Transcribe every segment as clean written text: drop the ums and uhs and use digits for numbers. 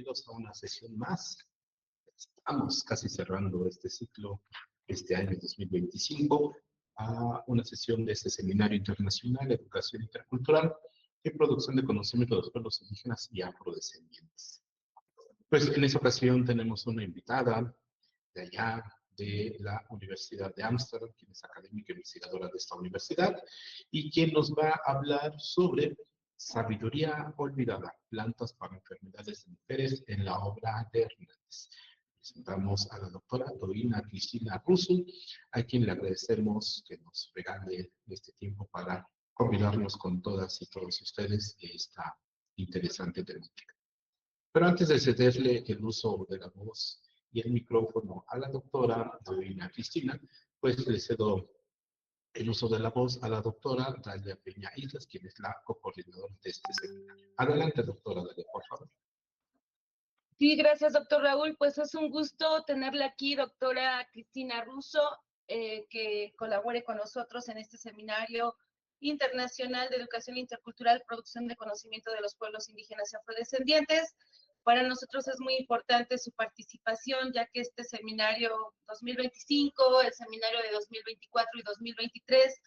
bienvenidos a una sesión más. Estamos casi cerrando este ciclo, este año 2025, a una sesión de este Seminario Internacional, Educación Intercultural y Producción de Conocimiento de los Pueblos Indígenas y Afrodescendientes. Pues en esta ocasión tenemos una invitada de allá, de la Universidad de Ámsterdam, quien es académica e investigadora de esta universidad, y quien nos va a hablar sobre sabiduría olvidada, plantas para enfermedades de mujeres en la obra de Hernández. Presentamos a la doctora Dorina Cristina Russo, a quien le agradecemos que nos regale este tiempo para convidarnos con todas y todos ustedes de esta interesante temática. Pero antes de cederle el uso de la voz y el micrófono a la doctora Dorina Cristina, pues le cedo el uso de la voz a la doctora Dalia Peña Islas, quien es la coordinadora de este seminario. Adelante, doctora Dalia, por favor. Sí, gracias, doctor Raúl. Pues es un gusto tenerla aquí, doctora Cristina Russo, que colabore con nosotros en este seminario internacional de educación intercultural, producción de conocimiento de los pueblos indígenas y afrodescendientes. Para nosotros es muy importante su participación, ya que este seminario 2025, el seminario de 2024 y 2023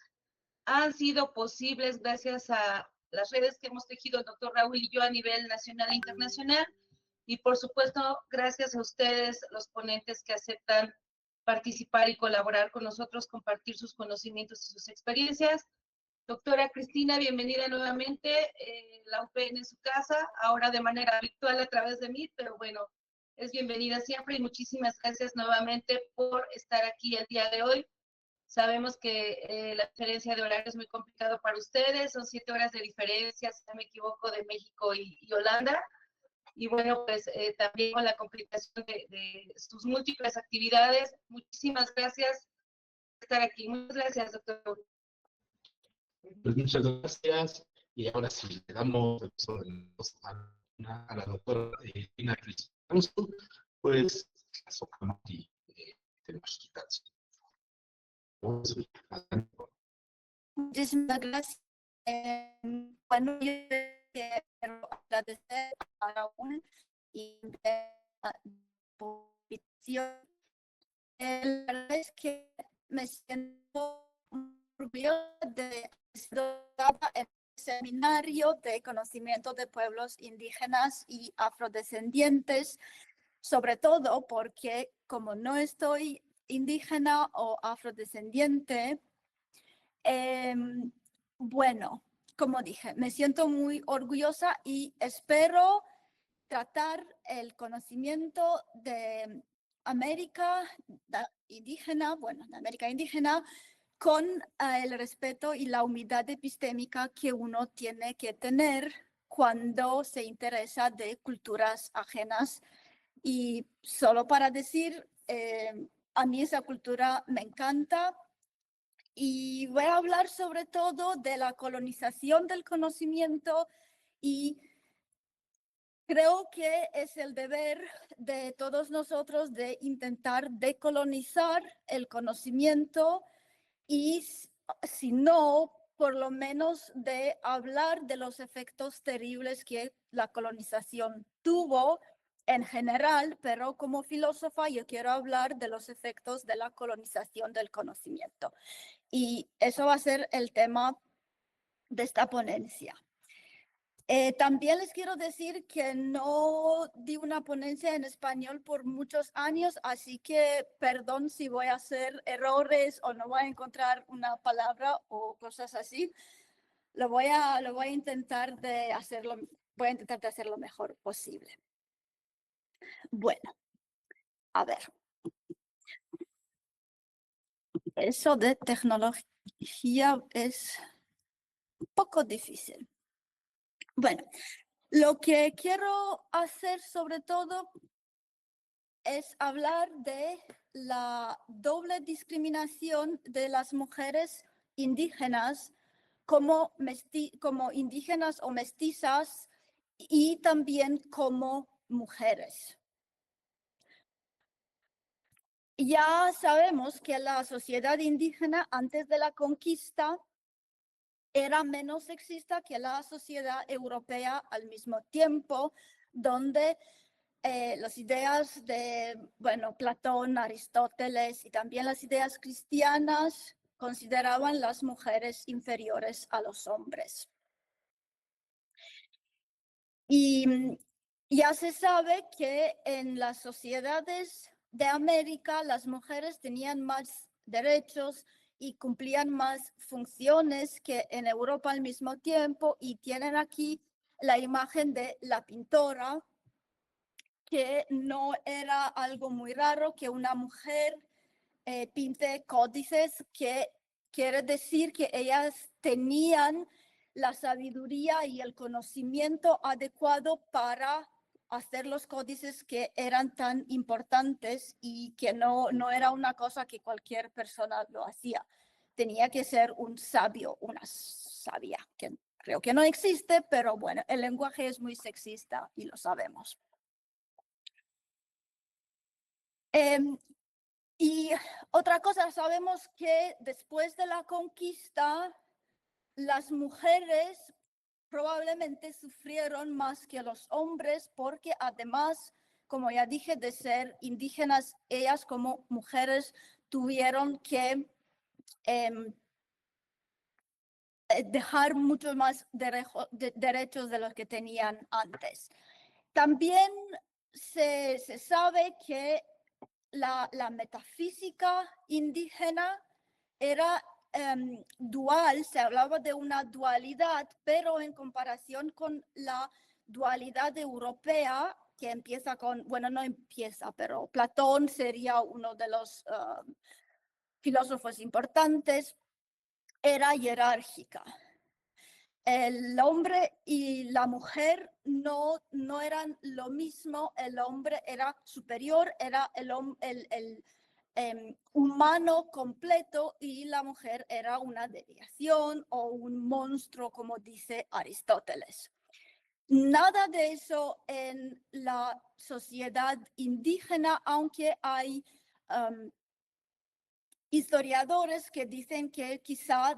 han sido posibles gracias a las redes que hemos tejido el doctor Raúl y yo a nivel nacional e internacional. Y por supuesto, gracias a ustedes, los ponentes que aceptan participar y colaborar con nosotros, compartir sus conocimientos y sus experiencias. Doctora Cristina, bienvenida nuevamente. La UPN en su casa, ahora de manera virtual a través de mí, pero bueno, es bienvenida siempre y muchísimas gracias nuevamente por estar aquí el día de hoy. Sabemos que la diferencia de horario es muy complicado para ustedes, son 7 horas de diferencia, si no me equivoco, de México y Holanda. Y bueno, pues también con la complicación de sus múltiples actividades. Muchísimas gracias por estar aquí. Muchas gracias, doctor. Pues muchas gracias. Y ahora sí, le damos el uso de la voz a la doctora Dorina Cristina Russo, pues la socamos y tenemos su caso. Muchísimas gracias. Bueno, yo quiero agradecer a Raúl y a la posición. La verdad es que me siento orgullosa de estar en el seminario de conocimiento de pueblos indígenas y afrodescendientes, sobre todo porque como no estoy indígena o afrodescendiente, bueno, como dije, me siento muy orgullosa y espero tratar el conocimiento de América indígena, bueno, de América indígena, con el respeto y la humildad epistémica que uno tiene que tener cuando se interesa de culturas ajenas. Y solo para decir, a mí esa cultura me encanta. Y voy a hablar sobre todo de la colonización del conocimiento y creo que es el deber de todos nosotros de intentar decolonizar el conocimiento y si no, por lo menos de hablar de los efectos terribles que la colonización tuvo en general, pero como filósofa yo quiero hablar de los efectos de la colonización del conocimiento. Y eso va a ser el tema de esta ponencia. También les quiero decir que no di una ponencia en español por muchos años, así que perdón si voy a hacer errores o no voy a encontrar una palabra o cosas así. Lo voy a intentar de hacerlo, voy a intentar de hacer lo mejor posible. Bueno, a ver. Eso de tecnología es un poco difícil. Bueno, lo que quiero hacer sobre todo es hablar de la doble discriminación de las mujeres indígenas como indígenas o mestizas y también como mujeres. Ya sabemos que la sociedad indígena antes de la conquista era menos sexista que la sociedad europea al mismo tiempo, donde las ideas de, bueno, Platón, Aristóteles y también las ideas cristianas consideraban las mujeres inferiores a los hombres. Y ya se sabe que en las sociedades de América las mujeres tenían más derechos y cumplían más funciones que en Europa al mismo tiempo, y tienen aquí la imagen de la pintora, que no era algo muy raro que una mujer pinte códices, que quiere decir que ellas tenían la sabiduría y el conocimiento adecuado para hacer los códices que eran tan importantes, y que no era una cosa que cualquier persona lo hacía. Tenía que ser un sabio, una sabia, que creo que no existe, pero bueno, el lenguaje es muy sexista y lo sabemos. Y otra cosa, sabemos que después de la conquista, las mujeres probablemente sufrieron más que los hombres, porque además, como ya dije, de ser indígenas, ellas como mujeres tuvieron que dejar muchos más derechos de los que tenían antes. También se sabe que la metafísica indígena era dual, se hablaba de una dualidad, pero en comparación con la dualidad europea, que empieza con, bueno, no empieza, pero Platón sería uno de los filósofos importantes, era jerárquica. El hombre y la mujer no eran lo mismo. El hombre era superior, era el humano completo, y la mujer era una deviación o un monstruo, como dice Aristóteles. Nada de eso en la sociedad indígena, aunque hay historiadores que dicen que quizá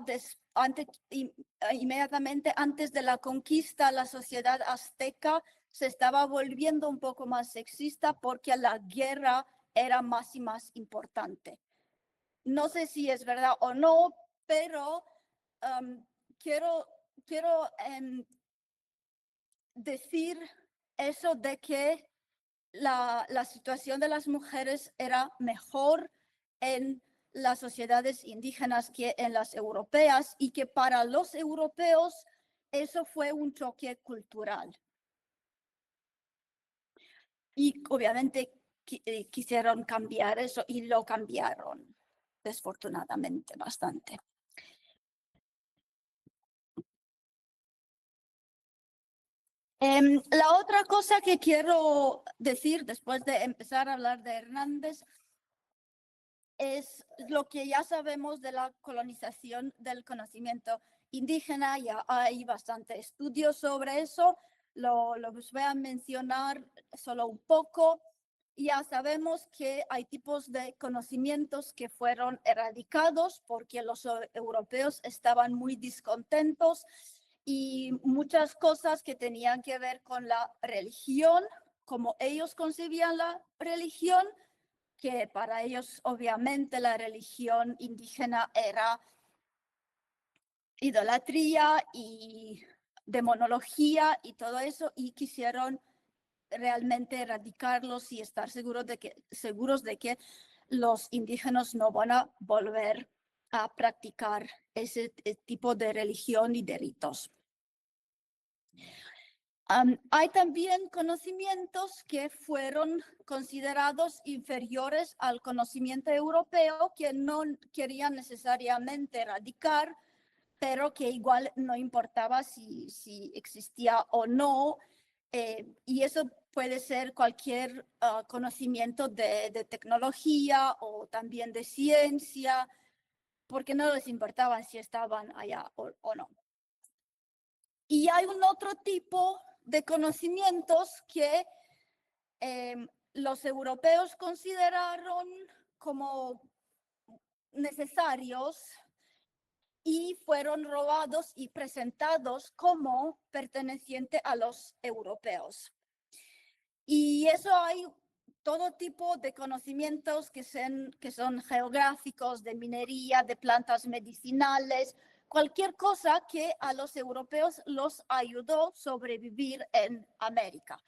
inmediatamente antes de la conquista, la sociedad azteca se estaba volviendo un poco más sexista, porque la guerra era más y más importante. No sé si es verdad o no, pero quiero decir eso de que la situación de las mujeres era mejor en las sociedades indígenas que en las europeas, y que para los europeos eso fue un choque cultural. Y obviamente quisieron cambiar eso, y lo cambiaron, desfortunadamente, bastante. La otra cosa que quiero decir después de empezar a hablar de Hernández es lo que ya sabemos de la colonización del conocimiento indígena. Ya hay bastante estudios sobre eso. Lo voy a mencionar solo un poco. Ya sabemos que hay tipos de conocimientos que fueron erradicados porque los europeos estaban muy descontentos, y muchas cosas que tenían que ver con la religión, como ellos concebían la religión, que para ellos obviamente la religión indígena era idolatría y demonología y todo eso, y quisieron realmente erradicarlos y estar seguros de que los indígenas no van a volver a practicar ese tipo de religión y de ritos. Hay también conocimientos que fueron considerados inferiores al conocimiento europeo, que no querían necesariamente erradicar, pero que igual no importaba si existía o no. Y eso puede ser cualquier conocimiento de tecnología o también de ciencia, porque no les importaba si estaban allá o no. Y hay un otro tipo de conocimientos que los europeos consideraron como necesarios y fueron robados y presentados como pertenecientes a los europeos. Y Y eso hay todo tipo de conocimientos que son geográficos, de minería, de plantas medicinales, cualquier cosa que a los europeos los ayudó a sobrevivir en América.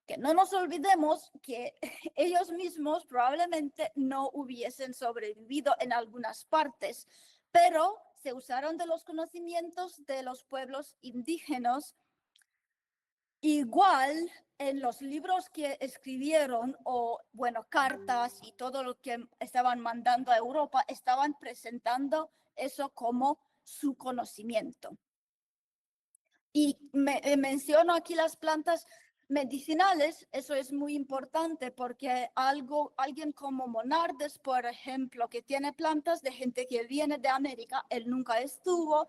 Que no nos olvidemos que ellos mismos probablemente no hubiesen sobrevivido en algunas partes, pero se usaron de los conocimientos de los pueblos indígenas. Igual en los libros que escribieron o, bueno, cartas y todo lo que estaban mandando a Europa, estaban presentando eso como su conocimiento. Y menciono aquí las plantas medicinales, eso es muy importante porque alguien como Monardes, por ejemplo, que tiene plantas de gente que viene de América, él nunca estuvo,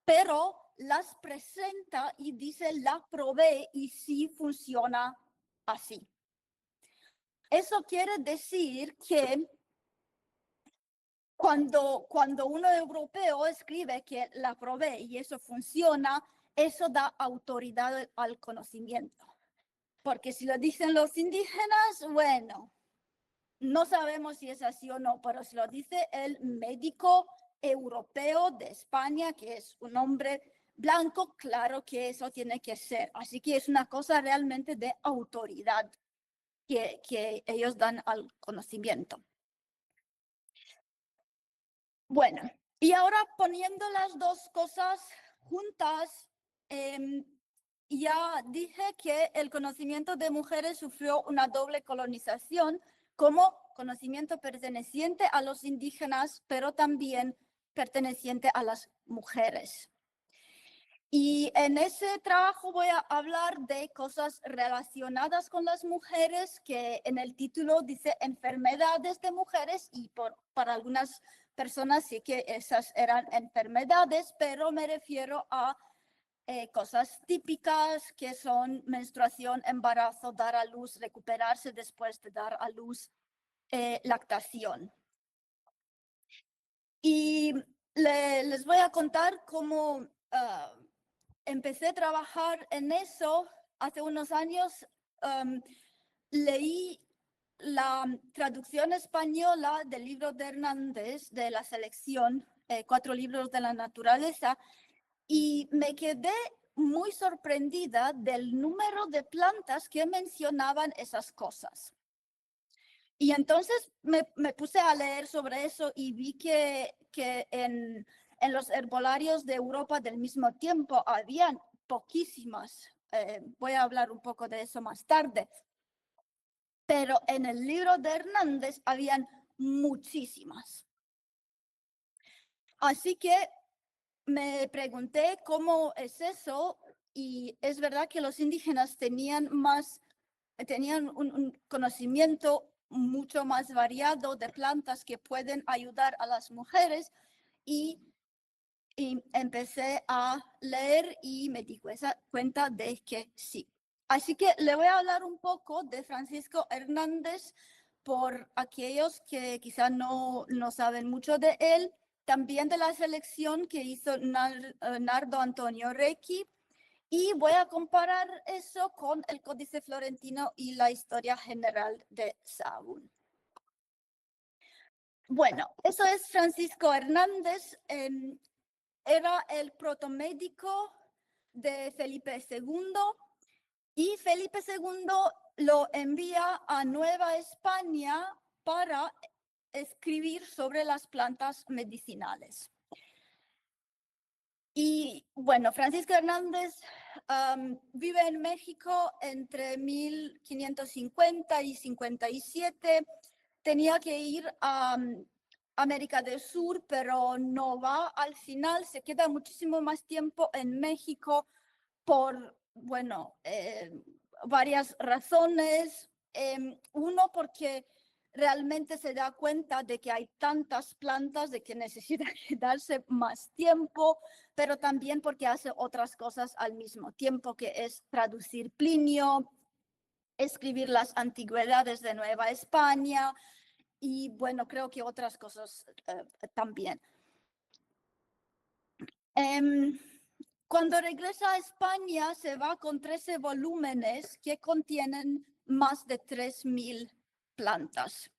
pero las presenta y dice, la probé y sí funciona así. Eso quiere decir que cuando un europeo escribe que la probé y eso funciona, eso da autoridad al conocimiento. Porque si lo dicen los indígenas, bueno, no sabemos si es así o no, pero si lo dice el médico europeo de España, que es un hombre blanco, claro que eso tiene que ser. Así que es una cosa realmente de autoridad que ellos dan al conocimiento. Bueno, y ahora poniendo las dos cosas juntas, ya dije que el conocimiento de mujeres sufrió una doble colonización como conocimiento perteneciente a los indígenas, pero también perteneciente a las mujeres. Y en ese trabajo voy a hablar de cosas relacionadas con las mujeres, que en el título dice enfermedades de mujeres, y para algunas personas sí que esas eran enfermedades, pero me refiero a cosas típicas que son menstruación, embarazo, dar a luz, recuperarse después de dar a luz, lactación. Y les voy a contar cómo empecé a trabajar en eso hace unos años. Leí la traducción española del libro de Hernández de la selección, 4 libros de la naturaleza, y me quedé muy sorprendida del número de plantas que mencionaban esas cosas. Y entonces me puse a leer sobre eso y vi que en los herbolarios de Europa del mismo tiempo habían poquísimas. Voy a hablar un poco de eso más tarde. Pero en el libro de Hernández habían muchísimas. Así que me pregunté cómo es eso, y es verdad que los indígenas tenían un conocimiento mucho más variado de plantas que pueden ayudar a las mujeres, y empecé a leer y me di cuenta de que sí. Así que le voy a hablar un poco de Francisco Hernández por aquellos que quizá no saben mucho de él, también de la selección que hizo Nardo Antonio Recchi, y voy a comparar eso con el Códice Florentino y la historia general de Sahagún. Bueno, eso es Francisco Hernández. Era el protomédico de Felipe II, y Felipe II lo envía a Nueva España para escribir sobre las plantas medicinales. Y bueno, Francisco Hernández vive en México entre 1550 y 57. Tenía que ir a América del Sur, pero no va al final. Se queda muchísimo más tiempo en México por, bueno, varias razones. Uno, porque realmente se da cuenta de que hay tantas plantas de que necesita darse más tiempo, pero también porque hace otras cosas al mismo tiempo, que es traducir Plinio, escribir las antigüedades de Nueva España y, bueno, creo que otras cosas también. Cuando regresa a España se va con 13 volúmenes que contienen más de 3.000 plantas.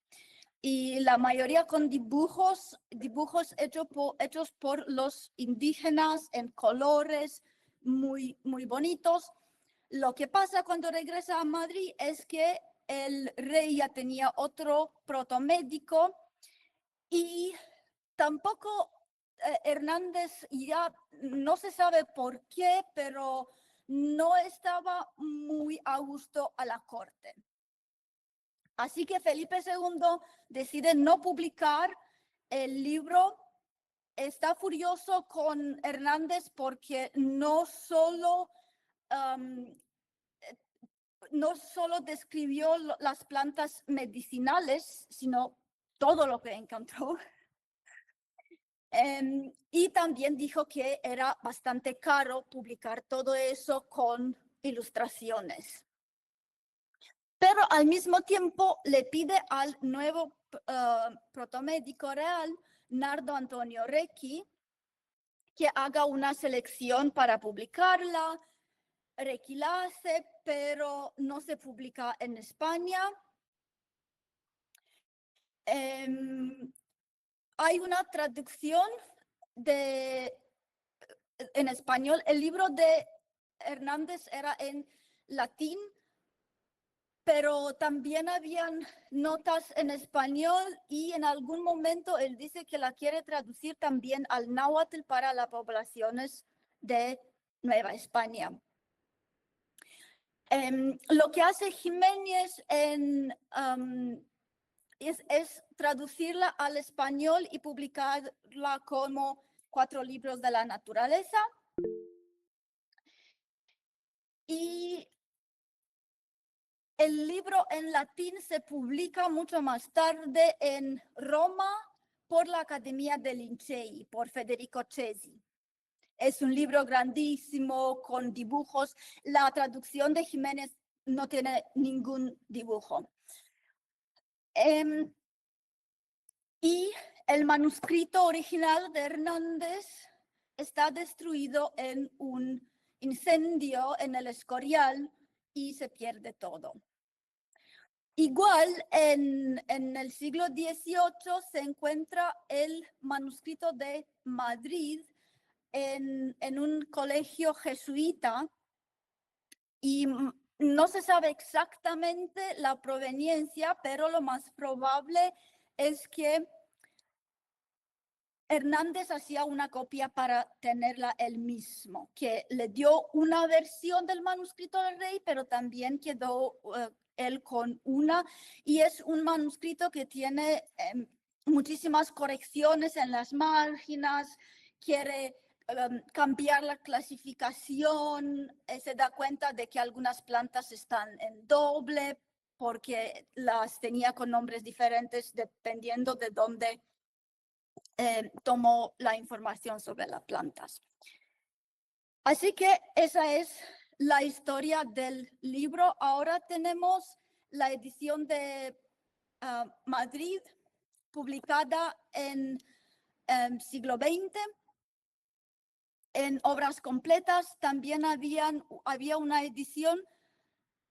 Y la mayoría con dibujos hechos por los indígenas en colores muy, muy bonitos. Lo que pasa cuando regresa a Madrid es que el rey ya tenía otro protomédico y tampoco Hernández ya no se sabe por qué, pero no estaba muy a gusto a la corte. Así que Felipe II decide no publicar el libro. Está furioso con Hernández porque no solo describió las plantas medicinales, sino todo lo que encontró. Y también dijo que era bastante caro publicar todo eso con ilustraciones. Pero al mismo tiempo le pide al nuevo protomédico real, Nardo Antonio Recchi, que haga una selección para publicarla. Recchi la hace, pero no se publica en España. Hay una traducción en español. El libro de Hernández era en latín, pero también habían notas en español y en algún momento él dice que la quiere traducir también al náhuatl para las poblaciones de Nueva España. Lo que hace Jiménez es traducirla al español y publicarla como 4 libros de la naturaleza. Y el libro en latín se publica mucho más tarde en Roma por la Academia de Lincei, por Federico Cesi. Es un libro grandísimo con dibujos. La traducción de Jiménez no tiene ningún dibujo. Y el manuscrito original de Hernández está destruido en un incendio en el Escorial y se pierde todo. Igual en el siglo XVIII se encuentra el manuscrito de Madrid en un colegio jesuita y no se sabe exactamente la proveniencia, pero lo más probable es que Hernández hacía una copia para tenerla él mismo, que le dio una versión del manuscrito del rey, pero también quedó él con una, y es un manuscrito que tiene muchísimas correcciones en las márgenes, quiere cambiar la clasificación, se da cuenta de que algunas plantas están en doble, porque las tenía con nombres diferentes dependiendo de dónde tomó la información sobre las plantas. Así que esa es la historia del libro. Ahora tenemos la edición de Madrid, publicada en siglo XX, en obras completas. También había una edición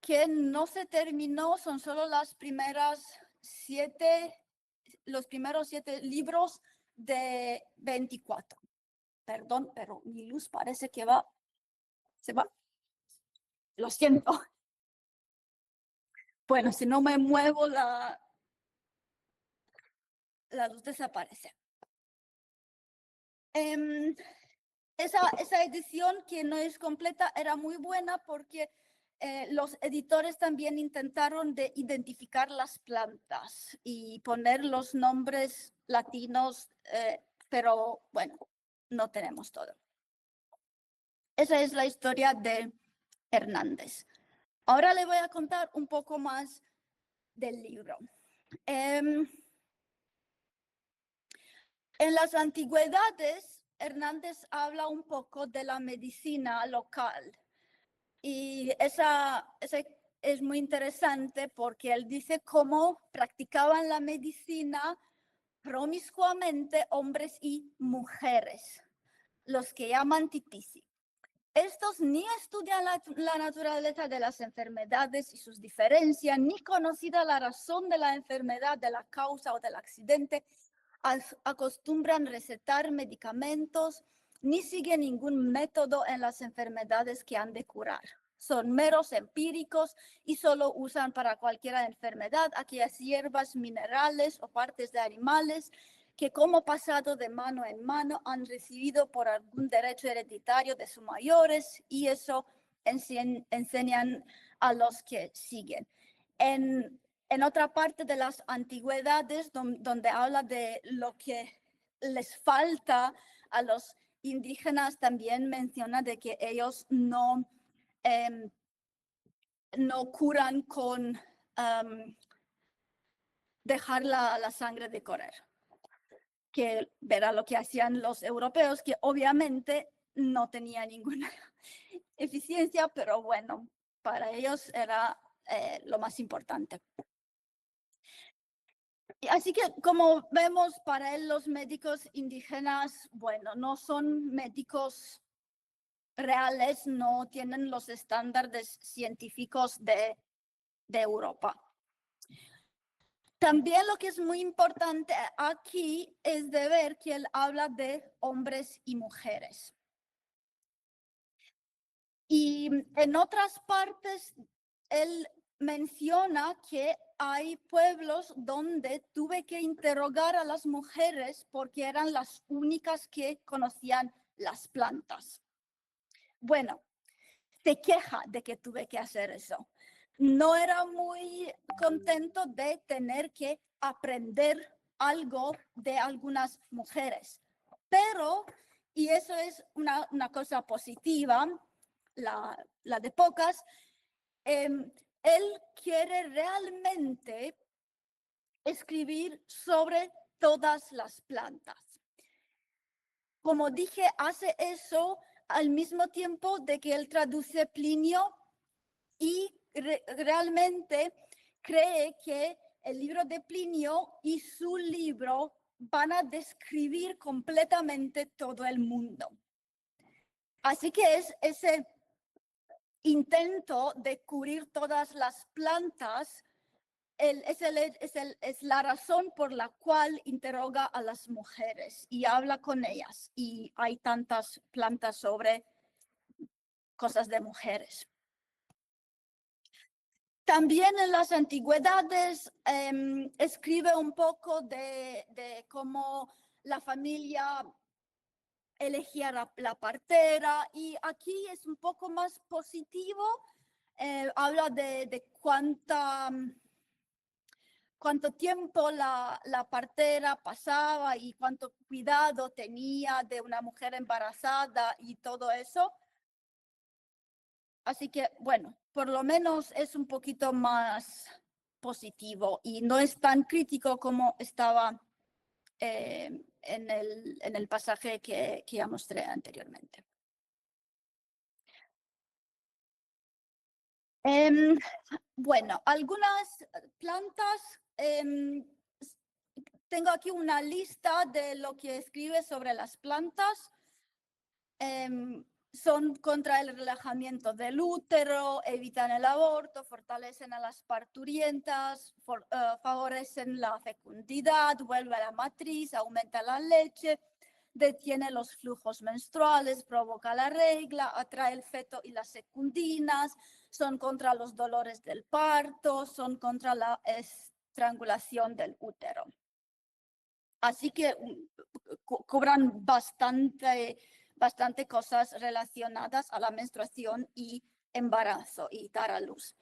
que no se terminó, son solo los primeros 7 libros de 24. Perdón, pero mi luz parece que se va. Lo siento. Bueno, si no me muevo, la luz desaparece. Esa edición que no es completa era muy buena porque los editores también intentaron de identificar las plantas y poner los nombres latinos, pero bueno, no tenemos todo. Esa es la historia de Hernández. Ahora le voy a contar un poco más del libro. En las antigüedades, Hernández habla un poco de la medicina local. Y esa es muy interesante porque él dice cómo practicaban la medicina promiscuamente hombres y mujeres, los que llaman titisi. Estos ni estudian la naturaleza de las enfermedades y sus diferencias, ni conocida la razón de la enfermedad, de la causa o del accidente, acostumbran recetar medicamentos, ni siguen ningún método en las enfermedades que han de curar. Son meros empíricos y solo usan para cualquier enfermedad aquellas hierbas, minerales o partes de animales que como pasado de mano en mano han recibido por algún derecho hereditario de sus mayores y eso enseñan a los que siguen. En otra parte de las antigüedades, donde habla de lo que les falta a los indígenas, también menciona de que ellos no curan con dejar la sangre de correr, que verá lo que hacían los europeos, que obviamente no tenía ninguna eficiencia, pero bueno, para ellos era lo más importante. Así que como vemos, para él los médicos indígenas, bueno, no son médicos reales, no tienen los estándares científicos de Europa. También lo que es muy importante aquí es de ver que él habla de hombres y mujeres. Y en otras partes, él menciona que hay pueblos donde tuve que interrogar a las mujeres porque eran las únicas que conocían las plantas. Bueno, se queja de que tuve que hacer eso. No era muy contento de tener que aprender algo de algunas mujeres, pero, y eso es una cosa positiva, la de pocas, él quiere realmente escribir sobre todas las plantas. Como dije, hace eso al mismo tiempo de que él traduce Plinio y realmente cree que el libro de Plinio y su libro van a describir completamente todo el mundo. Así que es ese intento de cubrir todas las plantas, es la razón por la cual interroga a las mujeres y habla con ellas. Y hay tantas plantas sobre cosas de mujeres. También en las antigüedades escribe un poco de cómo la familia elegía la partera, y aquí es un poco más positivo. Habla de cuánto tiempo la partera pasaba y cuánto cuidado tenía de una mujer embarazada y todo eso. Así que, bueno, por lo menos es un poquito más positivo y no es tan crítico como estaba en el pasaje que ya mostré anteriormente. Bueno, algunas plantas, tengo aquí una lista de lo que escribe sobre las plantas. Son contra el relajamiento del útero, evitan el aborto, fortalecen a las parturientas, favorecen la fecundidad, vuelve a la matriz, aumenta la leche, detiene los flujos menstruales, provoca la regla, atrae el feto y las secundinas, son contra los dolores del parto, son contra la estrangulación del útero. Así que cubran bastante cosas relacionadas a la menstruación y embarazo y dar a luz.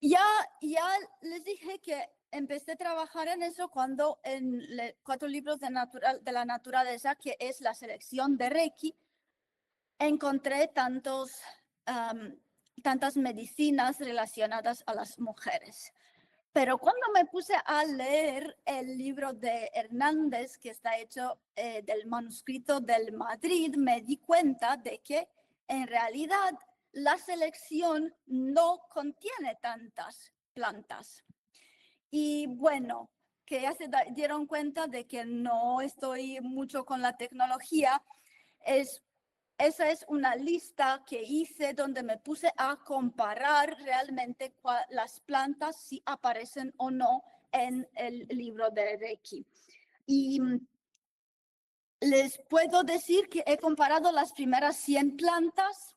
Ya les dije que empecé a trabajar en eso cuando en 4 libros de la naturaleza, que es la selección de Reiki, encontré tantas medicinas relacionadas a las mujeres. Pero cuando me puse a leer el libro de Hernández, que está hecho del manuscrito del Madrid, me di cuenta de que en realidad la selección no contiene tantas plantas. Y bueno, que ya se dieron cuenta de que no estoy mucho con la tecnología. esa es una lista que hice donde me puse a comparar realmente las plantas, si aparecen o no en el libro de Reiki. Y les puedo decir que he comparado las primeras 100 plantas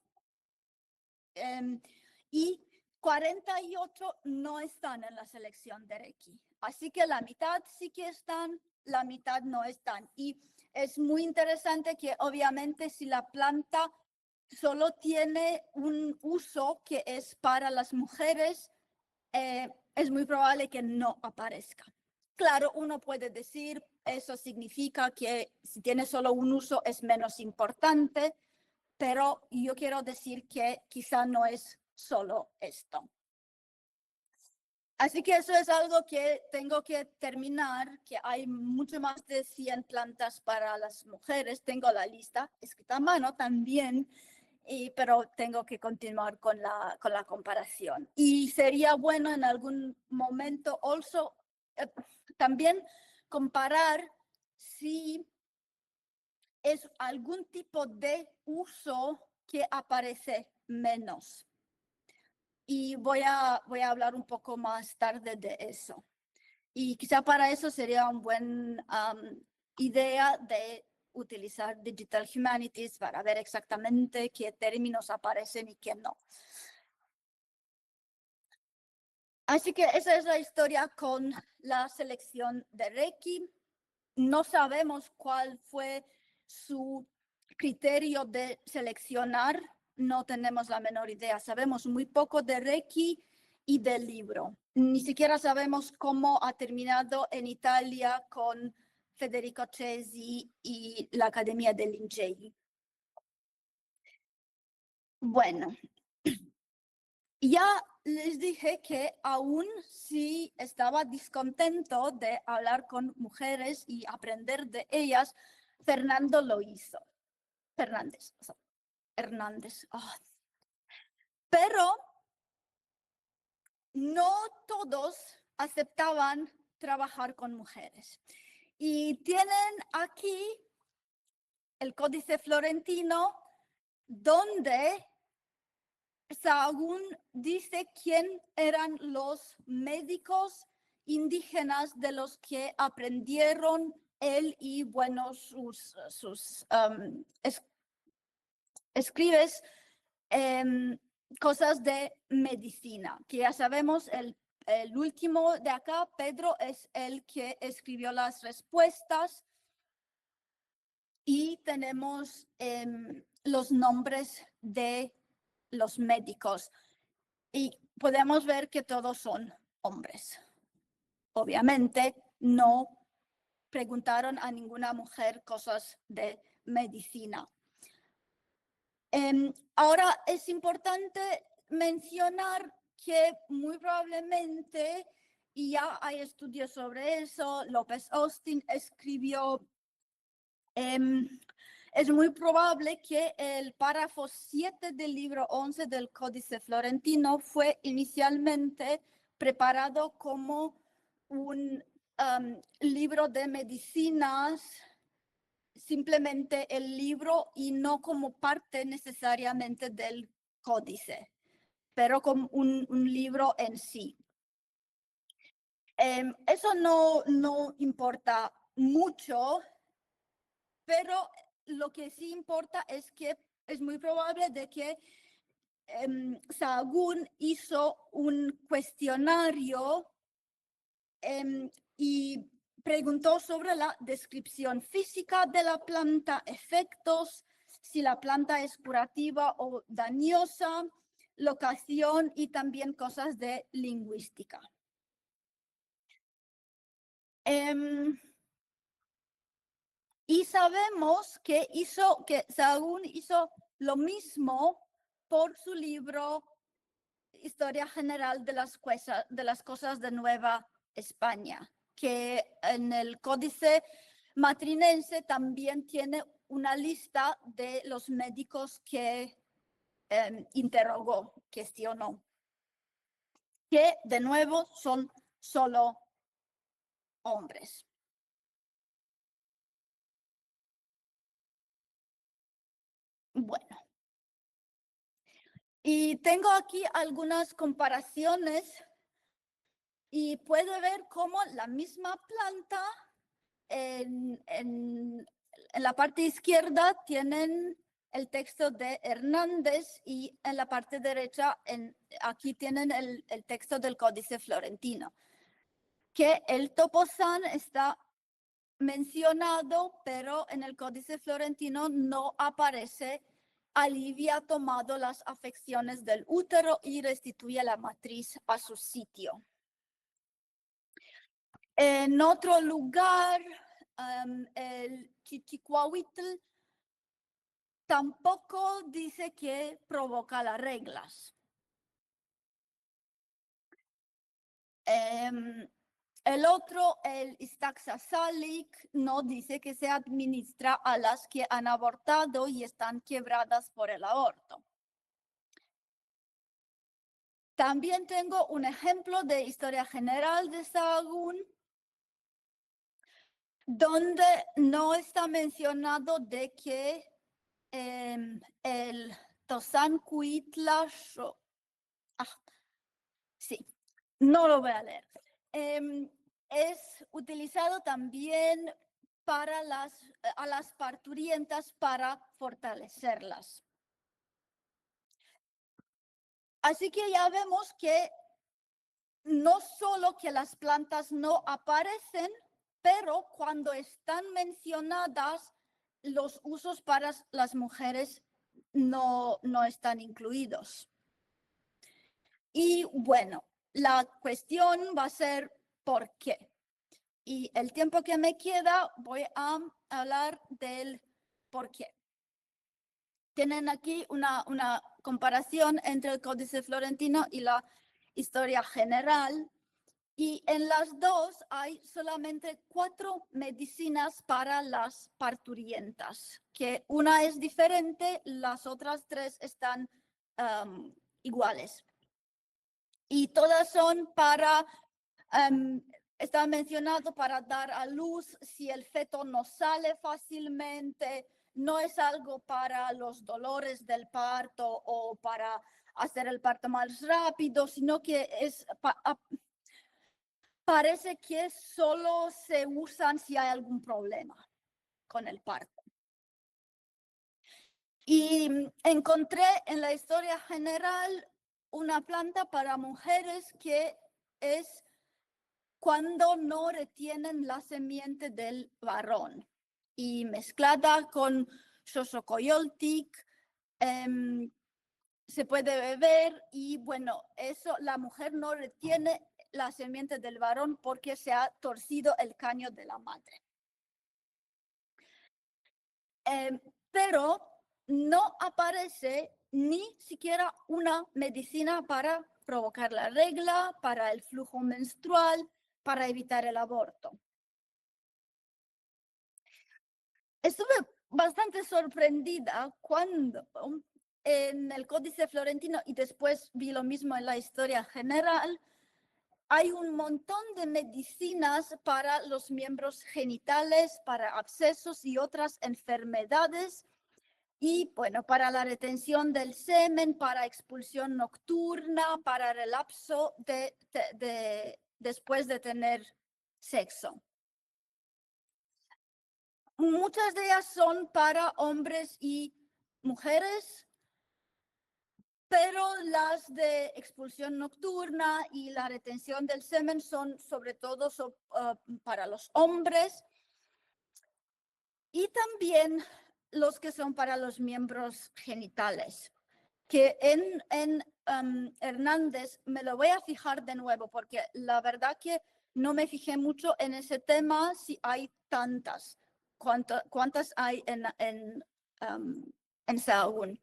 y 48 no están en la selección de Reiki. Así que la mitad sí que están, la mitad no están. Y es muy interesante que obviamente si la planta solo tiene un uso que es para las mujeres, es muy probable que no aparezca. Claro, uno puede decir, eso significa que si tiene solo un uso es menos importante, pero yo quiero decir que quizá no es solo esto. Así que eso es algo que tengo que terminar, que hay mucho más de 100 plantas para las mujeres. Tengo la lista escrita a mano también, pero tengo que continuar con la comparación. Y sería bueno en algún momento también comparar si es algún tipo de uso que aparece menos. Y voy a hablar un poco más tarde de eso. Y quizá para eso sería una buena idea de utilizar Digital Humanities para ver exactamente qué términos aparecen y qué no. Así que esa es la historia con la selección de Reiki. No sabemos cuál fue su criterio de seleccionar, no tenemos la menor idea. Sabemos muy poco de Reiki y del libro. Ni siquiera sabemos cómo ha terminado en Italia con Federico Cesi y la Academia del Lincei. Bueno, ya les dije que aún si estaba descontento de hablar con mujeres y aprender de ellas, Fernando lo hizo. Hernández. Oh. Pero no todos aceptaban trabajar con mujeres. Y tienen aquí el Códice Florentino, donde Sahagún dice quién eran los médicos indígenas de los que aprendieron él y, bueno, sus escribes cosas de medicina, que ya sabemos, el último de acá, Pedro, es el que escribió las respuestas y tenemos los nombres de los médicos y podemos ver que todos son hombres. Obviamente no preguntaron a ninguna mujer cosas de medicina. Ahora es importante mencionar que muy probablemente, y ya hay estudios sobre eso, López Austin escribió, es muy probable que el párrafo 7 del libro 11 del Códice Florentino fue inicialmente preparado como un libro de medicinas, simplemente el libro y no como parte necesariamente del códice, pero como un libro en sí. Eso no importa mucho, pero lo que sí importa es que es muy probable de que Sahagún hizo un cuestionario y preguntó sobre la descripción física de la planta, efectos, si la planta es curativa o dañosa, locación y también cosas de lingüística. Y sabemos que Sahagún hizo lo mismo por su libro Historia General de las Cosas de Nueva España, que en el Códice Matrinense también tiene una lista de los médicos que interrogó, cuestionó, que de nuevo son solo hombres. Bueno, y tengo aquí algunas comparaciones y puede ver cómo la misma planta en la parte izquierda tienen el texto de Hernández y en la parte derecha aquí tienen el texto del Códice Florentino, que el topozán está mencionado, pero en el Códice Florentino no aparece. Alivia tomado las afecciones del útero y restituye la matriz a su sitio. En otro lugar, el Chichicuahuitl tampoco dice que provoca las reglas. El otro, el Istaxazalic, no dice que se administra a las que han abortado y están quebradas por el aborto. También tengo un ejemplo de historia general de Sahagún, donde no está mencionado de que el Tosancuitlaxo, sí, no lo voy a leer, es utilizado también para a las parturientas para fortalecerlas. Así que ya vemos que no solo que las plantas no aparecen, pero cuando están mencionadas, los usos para las mujeres no están incluidos. Y bueno, la cuestión va a ser ¿por qué? Y el tiempo que me queda voy a hablar del por qué. Tienen aquí una comparación entre el Códice Florentino y la historia general. Y en las dos hay solamente 4 medicinas para las parturientas, que una es diferente, las otras 3 están iguales. Y todas son para, está mencionado para dar a luz si el feto no sale fácilmente, no es algo para los dolores del parto o para hacer el parto más rápido, sino que es parece que solo se usan si hay algún problema con el parto. Y encontré en la historia general una planta para mujeres que es cuando no retienen la simiente del varón. Y mezclada con Xochocoyoltic, se puede beber y bueno, eso la mujer no retiene la simiente del varón porque se ha torcido el caño de la madre. Pero no aparece ni siquiera una medicina para provocar la regla, para el flujo menstrual, para evitar el aborto. Estuve bastante sorprendida cuando en el Códice Florentino y después vi lo mismo en la historia general, hay un montón de medicinas para los miembros genitales, para abscesos y otras enfermedades. Y bueno, para la retención del semen, para expulsión nocturna, para relapso después de tener sexo. Muchas de ellas son para hombres y mujeres, pero las de expulsión nocturna y la retención del semen son sobre todo para los hombres. Y también los que son para los miembros genitales, que en Hernández me lo voy a fijar de nuevo, porque la verdad que no me fijé mucho en ese tema, si hay tantas, cuántas hay en Sahagún.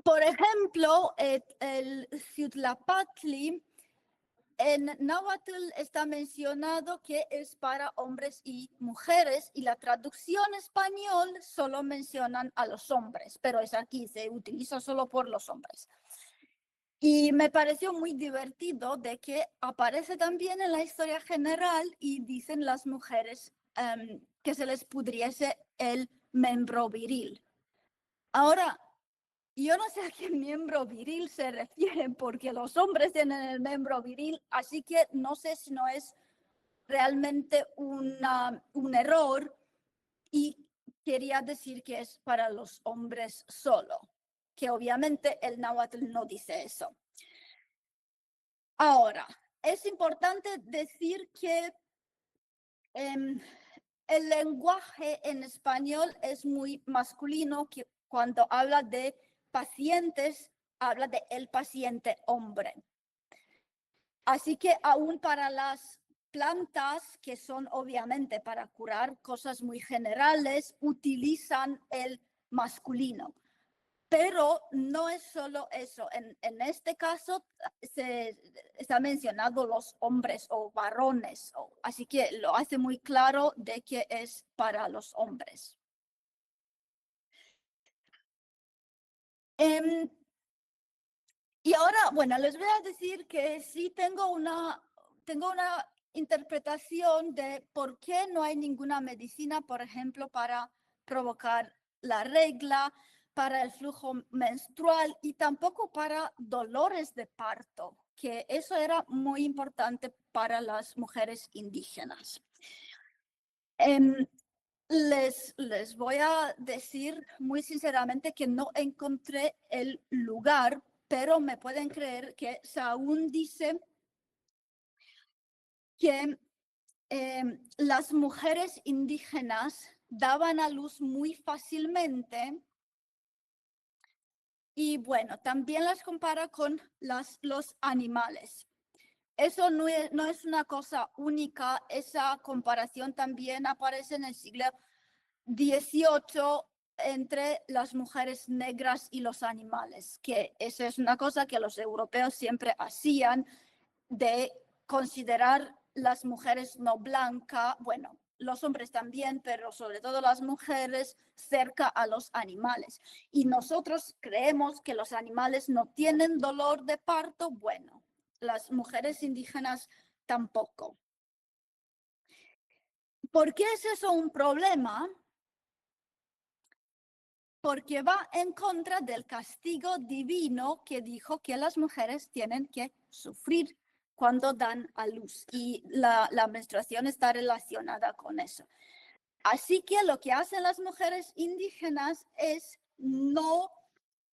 Por ejemplo, el Ciutlapatli, en náhuatl está mencionado que es para hombres y mujeres y la traducción español solo mencionan a los hombres, pero es aquí, se utiliza solo por los hombres. Y me pareció muy divertido de que aparece también en la historia general y dicen las mujeres que se les pudriese el miembro viril. Ahora, yo no sé a qué miembro viril se refieren, porque los hombres tienen el miembro viril, así que no sé si no es realmente un error y quería decir que es para los hombres solo, que obviamente el náhuatl no dice eso. Ahora, es importante decir que el lenguaje en español es muy masculino, que cuando habla de pacientes, habla de el paciente hombre. Así que aún para las plantas, que son obviamente para curar cosas muy generales, utilizan el masculino. Pero no es solo eso. En este caso se está mencionado los hombres o varones, así que lo hace muy claro de que es para los hombres. Y ahora, bueno, les voy a decir que sí tengo una interpretación de por qué no hay ninguna medicina, por ejemplo, para provocar la regla, para el flujo menstrual y tampoco para dolores de parto, que eso era muy importante para las mujeres indígenas. Les voy a decir muy sinceramente que no encontré el lugar, pero me pueden creer que Sahún dice que las mujeres indígenas daban a luz muy fácilmente y bueno, también las compara con los animales. Eso no es una cosa única, esa comparación también aparece en el siglo XVIII entre las mujeres negras y los animales, que esa es una cosa que los europeos siempre hacían, de considerar las mujeres no blancas, bueno, los hombres también, pero sobre todo las mujeres cerca a los animales. Y nosotros creemos que los animales no tienen dolor de parto, bueno, las mujeres indígenas tampoco. ¿Por qué es eso un problema? Porque va en contra del castigo divino que dijo que las mujeres tienen que sufrir cuando dan a luz, y la menstruación está relacionada con eso. Así que lo que hacen las mujeres indígenas es no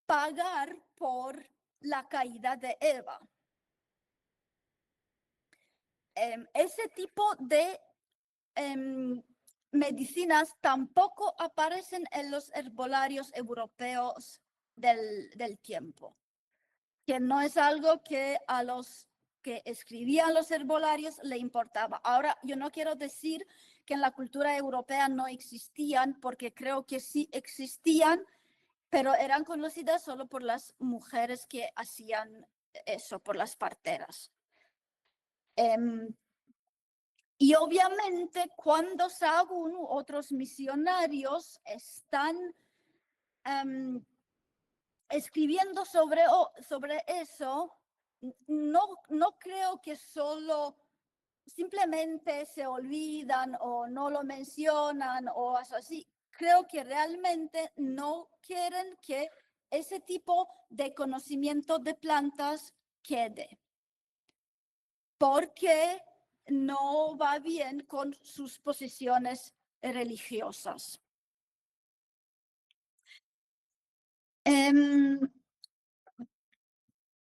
pagar por la caída de Eva. Ese tipo de medicinas tampoco aparecen en los herbolarios europeos del tiempo, que no es algo que a los que escribían los herbolarios le importaba. Ahora, yo no quiero decir que en la cultura europea no existían, porque creo que sí existían, pero eran conocidas solo por las mujeres que hacían eso, por las parteras. Y obviamente cuando Sahagún u otros misionarios están escribiendo sobre eso, no creo que solo simplemente se olvidan o no lo mencionan o así. Creo que realmente no quieren que ese tipo de conocimiento de plantas quede, porque no va bien con sus posiciones religiosas.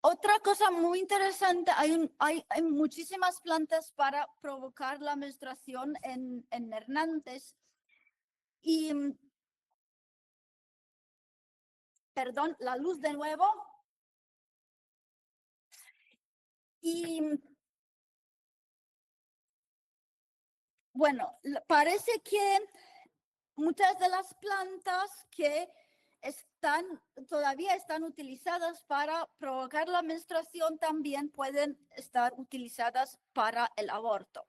Otra cosa muy interesante, hay muchísimas plantas para provocar la menstruación en Hernández. Y, perdón, la luz de nuevo. Y bueno, parece que muchas de las plantas que todavía están utilizadas para provocar la menstruación también pueden estar utilizadas para el aborto.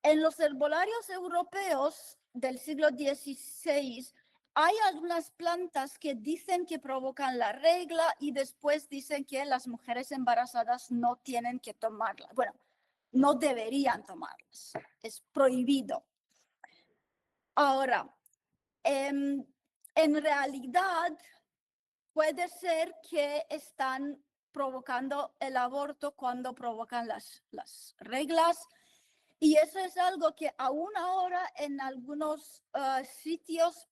En los herbolarios europeos del siglo XVI hay algunas plantas que dicen que provocan la regla y después dicen que las mujeres embarazadas no tienen que tomarlas. Bueno, no deberían tomarlas, es prohibido. Ahora, en realidad puede ser que están provocando el aborto cuando provocan las reglas. Y eso es algo que aún ahora en algunos sitios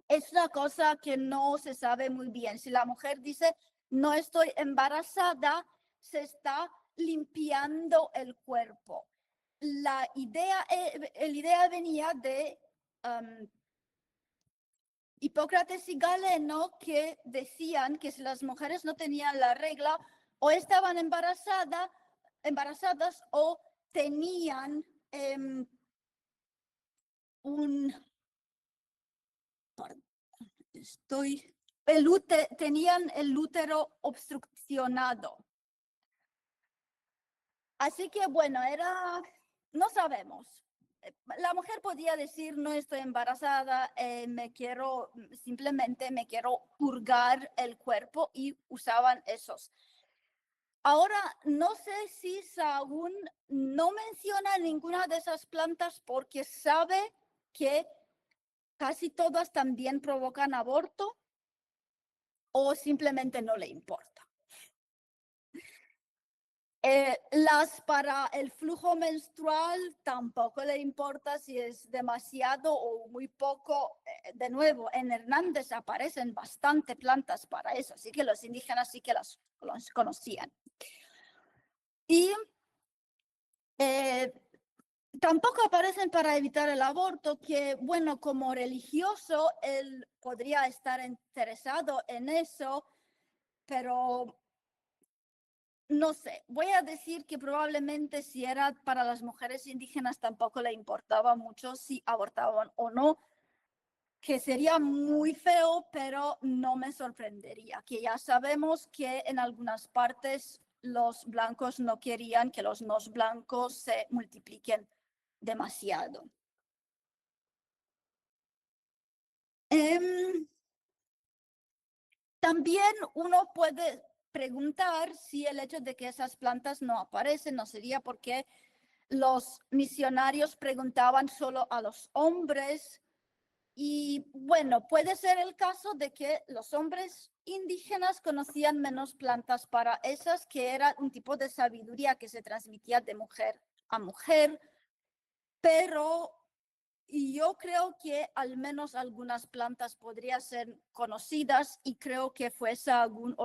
es una cosa que no se sabe muy bien. Si la mujer dice, no estoy embarazada, se está limpiando el cuerpo. La idea venía de Hipócrates y Galeno, que decían que si las mujeres no tenían la regla, o estaban embarazadas o tenían tenían el útero obstruccionado. Así que bueno, no sabemos. La mujer podía decir, no estoy embarazada, simplemente me quiero purgar el cuerpo, y usaban esos. Ahora, no sé si Sahagún no menciona ninguna de esas plantas porque sabe que casi todas también provocan aborto, o simplemente no le importa. Las para el flujo menstrual tampoco le importa si es demasiado o muy poco. De nuevo, en Hernández aparecen bastante plantas para eso, así que los indígenas sí que las conocían. Y tampoco aparecen para evitar el aborto, que bueno, como religioso, él podría estar interesado en eso, pero no sé, voy a decir que probablemente si era para las mujeres indígenas tampoco le importaba mucho si abortaban o no, que sería muy feo, pero no me sorprendería, que ya sabemos que en algunas partes los blancos no querían que los no blancos se multipliquen demasiado. También uno puede preguntar si el hecho de que esas plantas no aparecen no sería porque los misionarios preguntaban solo a los hombres. Y bueno, puede ser el caso de que los hombres indígenas conocían menos plantas para esas, que era un tipo de sabiduría que se transmitía de mujer a mujer, pero yo creo que al menos algunas plantas podrían ser conocidas, y creo que fue Sahagún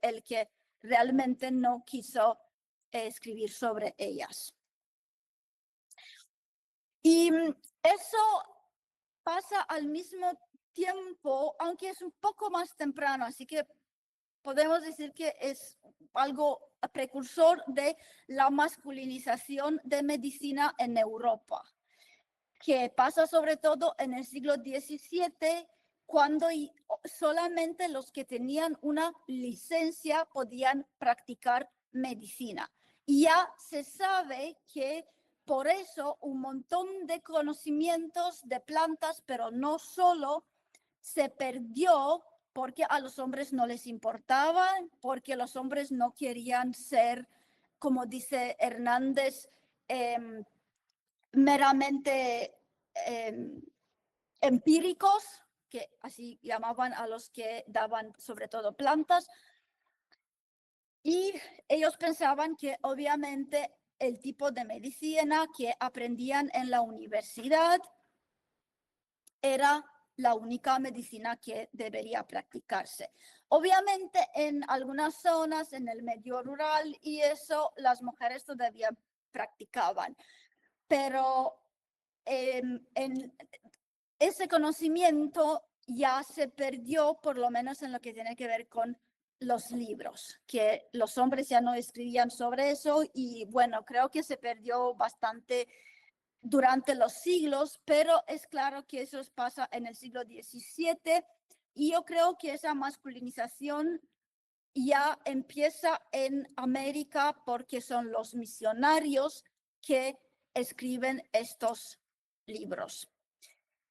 el que realmente no quiso escribir sobre ellas. Y eso pasa al mismo tiempo, aunque es un poco más temprano, así que podemos decir que es algo precursor de la masculinización de medicina en Europa, que pasa sobre todo en el siglo XVII, cuando solamente los que tenían una licencia podían practicar medicina. Y ya se sabe que por eso un montón de conocimientos de plantas, pero no solo, se perdió porque a los hombres no les importaban, porque los hombres no querían ser, como dice Hernández, meramente empíricos, que así llamaban a los que daban sobre todo plantas. Y ellos pensaban que obviamente el tipo de medicina que aprendían en la universidad era la única medicina que debería practicarse. Obviamente en algunas zonas, en el medio rural y eso, las mujeres todavía practicaban, pero en ese conocimiento ya se perdió, por lo menos en lo que tiene que ver con los libros, que los hombres ya no escribían sobre eso, y bueno, creo que se perdió bastante durante los siglos, pero es claro que eso pasa en el siglo XVII, y yo creo que esa masculinización ya empieza en América porque son los misionarios que escriben estos libros.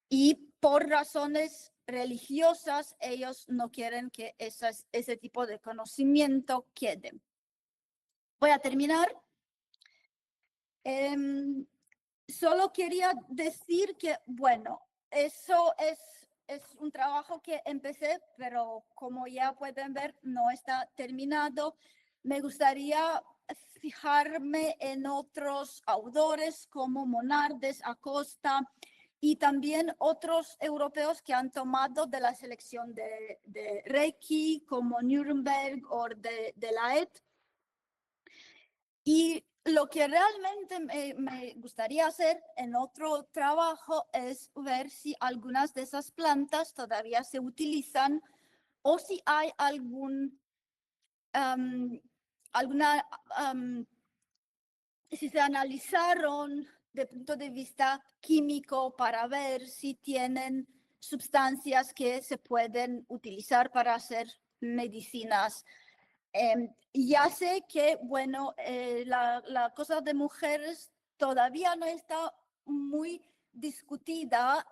Y por razones religiosas, ellos no quieren que ese tipo de conocimiento quede. Voy a terminar. Solo quería decir que, bueno, eso es es un trabajo que empecé, pero como ya pueden ver, no está terminado. Me gustaría fijarme en otros autores como Monardes, Acosta y también otros europeos que han tomado de la selección de Reiki, como Nuremberg o de Laet. Y lo que realmente me gustaría hacer en otro trabajo es ver si algunas de esas plantas todavía se utilizan o si hay si se analizaron de punto de vista químico para ver si tienen sustancias que se pueden utilizar para hacer medicinas. Ya sé que, bueno, la cosa de mujeres todavía no está muy discutida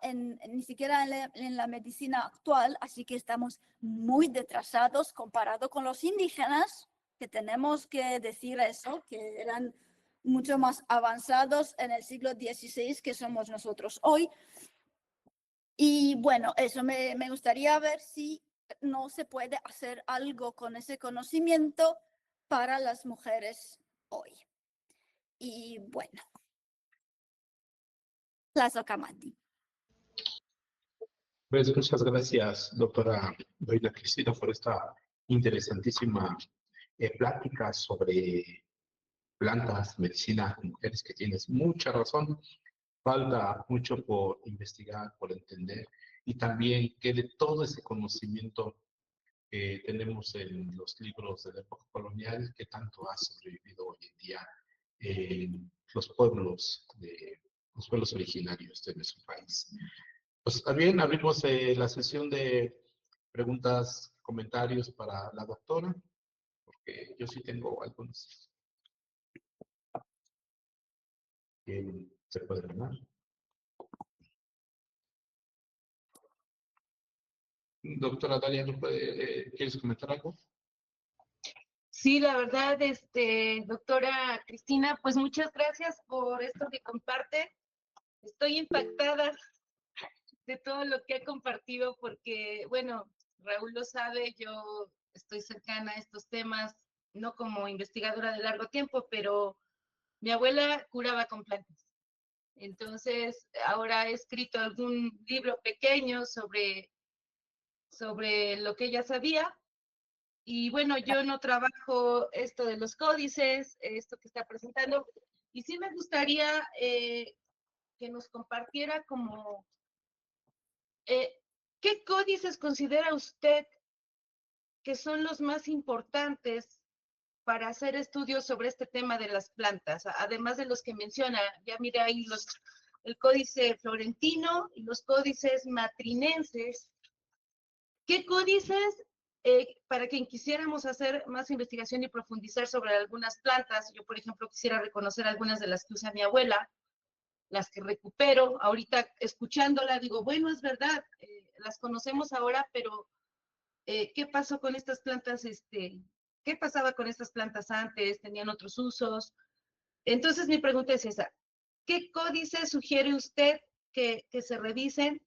ni siquiera en la medicina actual, así que estamos muy retrasados comparado con los indígenas, que tenemos que decir eso, que eran mucho más avanzados en el siglo XVI que somos nosotros hoy. Y bueno, eso me gustaría ver si no se puede hacer algo con ese conocimiento para las mujeres hoy. Y bueno, Plaza Kamati. Pues muchas gracias, doctora Doina Cristina, por esta interesantísima plática sobre plantas, medicina, mujeres, que tienes mucha razón. Falta mucho por investigar, por entender, y también que de todo ese conocimiento que tenemos en los libros de la época colonial, que tanto ha sobrevivido hoy en día en los pueblos originarios de nuestro país. Pues también abrimos la sesión de preguntas, comentarios para la doctora, porque yo sí tengo algunos que se pueden ganar. Doctora Dalia, ¿quieres comentar algo? Sí, la verdad, doctora Cristina, pues muchas gracias por esto que comparte. Estoy impactada de todo lo que ha compartido porque, bueno, Raúl lo sabe, yo estoy cercana a estos temas, no como investigadora de largo tiempo, pero mi abuela curaba con plantas. Entonces, ahora he escrito algún libro pequeño sobre lo que ella sabía. Y bueno, yo no trabajo esto de los códices, esto que está presentando, y sí me gustaría que nos compartiera como, ¿qué códices considera usted que son los más importantes para hacer estudios sobre este tema de las plantas? Además de los que menciona, ya mire ahí el códice florentino y los códices matrinenses. ¿Qué códices, para quien quisiéramos hacer más investigación y profundizar sobre algunas plantas? Yo, por ejemplo, quisiera reconocer algunas de las que usa mi abuela, las que recupero. Ahorita, escuchándola, digo, bueno, es verdad, las conocemos ahora, pero ¿qué pasó con estas plantas? ¿Qué pasaba con estas plantas antes? ¿Tenían otros usos? Entonces, mi pregunta es esa. ¿Qué códice sugiere usted que se revisen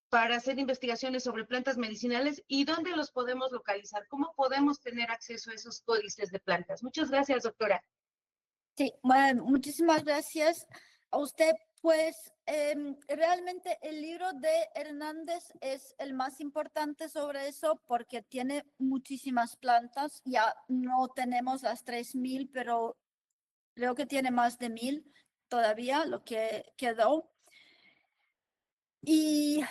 para hacer investigaciones sobre plantas medicinales y dónde los podemos localizar? ¿Cómo podemos tener acceso a esos códices de plantas? Muchas gracias, doctora. Sí, bueno, muchísimas gracias a usted. Pues realmente el libro de Hernández es el más importante sobre eso porque tiene muchísimas plantas. Ya no tenemos las 3000, pero creo que tiene más de 1000 todavía, lo que quedó. Y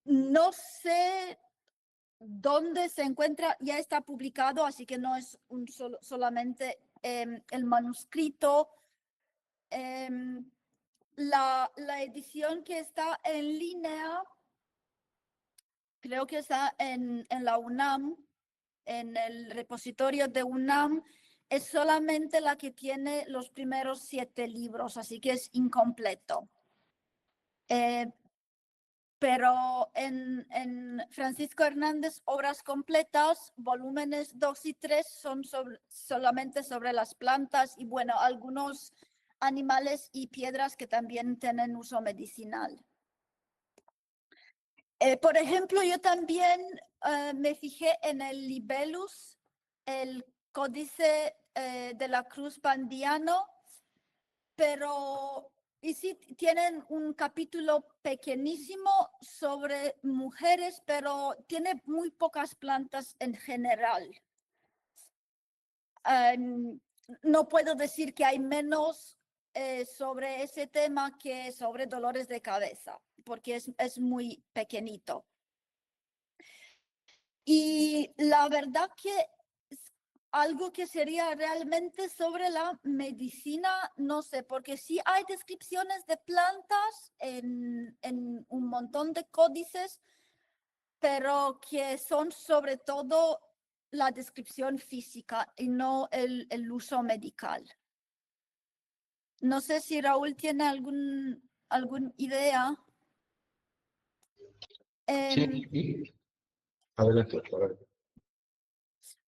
no sé dónde se encuentra, ya está publicado, así que no es solamente el manuscrito. La edición que está en línea, creo que está en la UNAM, en el repositorio de UNAM, es solamente la que tiene los primeros 7 libros, así que es incompleto. Pero en Francisco Hernández, Obras Completas, volúmenes 2 y 3 son solamente sobre las plantas y, bueno, algunos animales y piedras que también tienen uso medicinal. Por ejemplo, yo también me fijé en el libellus, el códice de la Cruz Bandiano, pero y sí tienen un capítulo pequeñísimo sobre mujeres, pero tiene muy pocas plantas en general. No puedo decir que hay menos sobre ese tema que sobre dolores de cabeza, porque es muy pequeñito. Y la verdad que algo que sería realmente sobre la medicina, no sé, porque sí hay descripciones de plantas en un montón de códices, pero que son sobre todo la descripción física y no el uso medical. No sé si Raúl tiene alguna idea. Sí, adelante, doctora.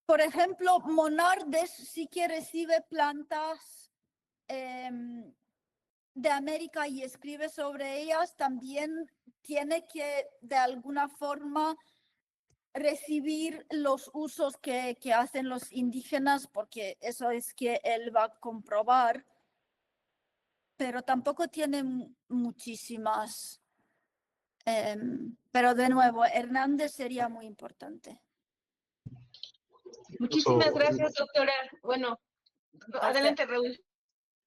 Por ejemplo, Monardes sí que recibe plantas de América y escribe sobre ellas. También tiene que de alguna forma recibir los usos que hacen los indígenas, porque eso es que él va a comprobar, pero tampoco tiene muchísimas. Pero de nuevo, Hernández sería muy importante. Muchísimas gracias, doctora. Bueno, adelante, Raúl.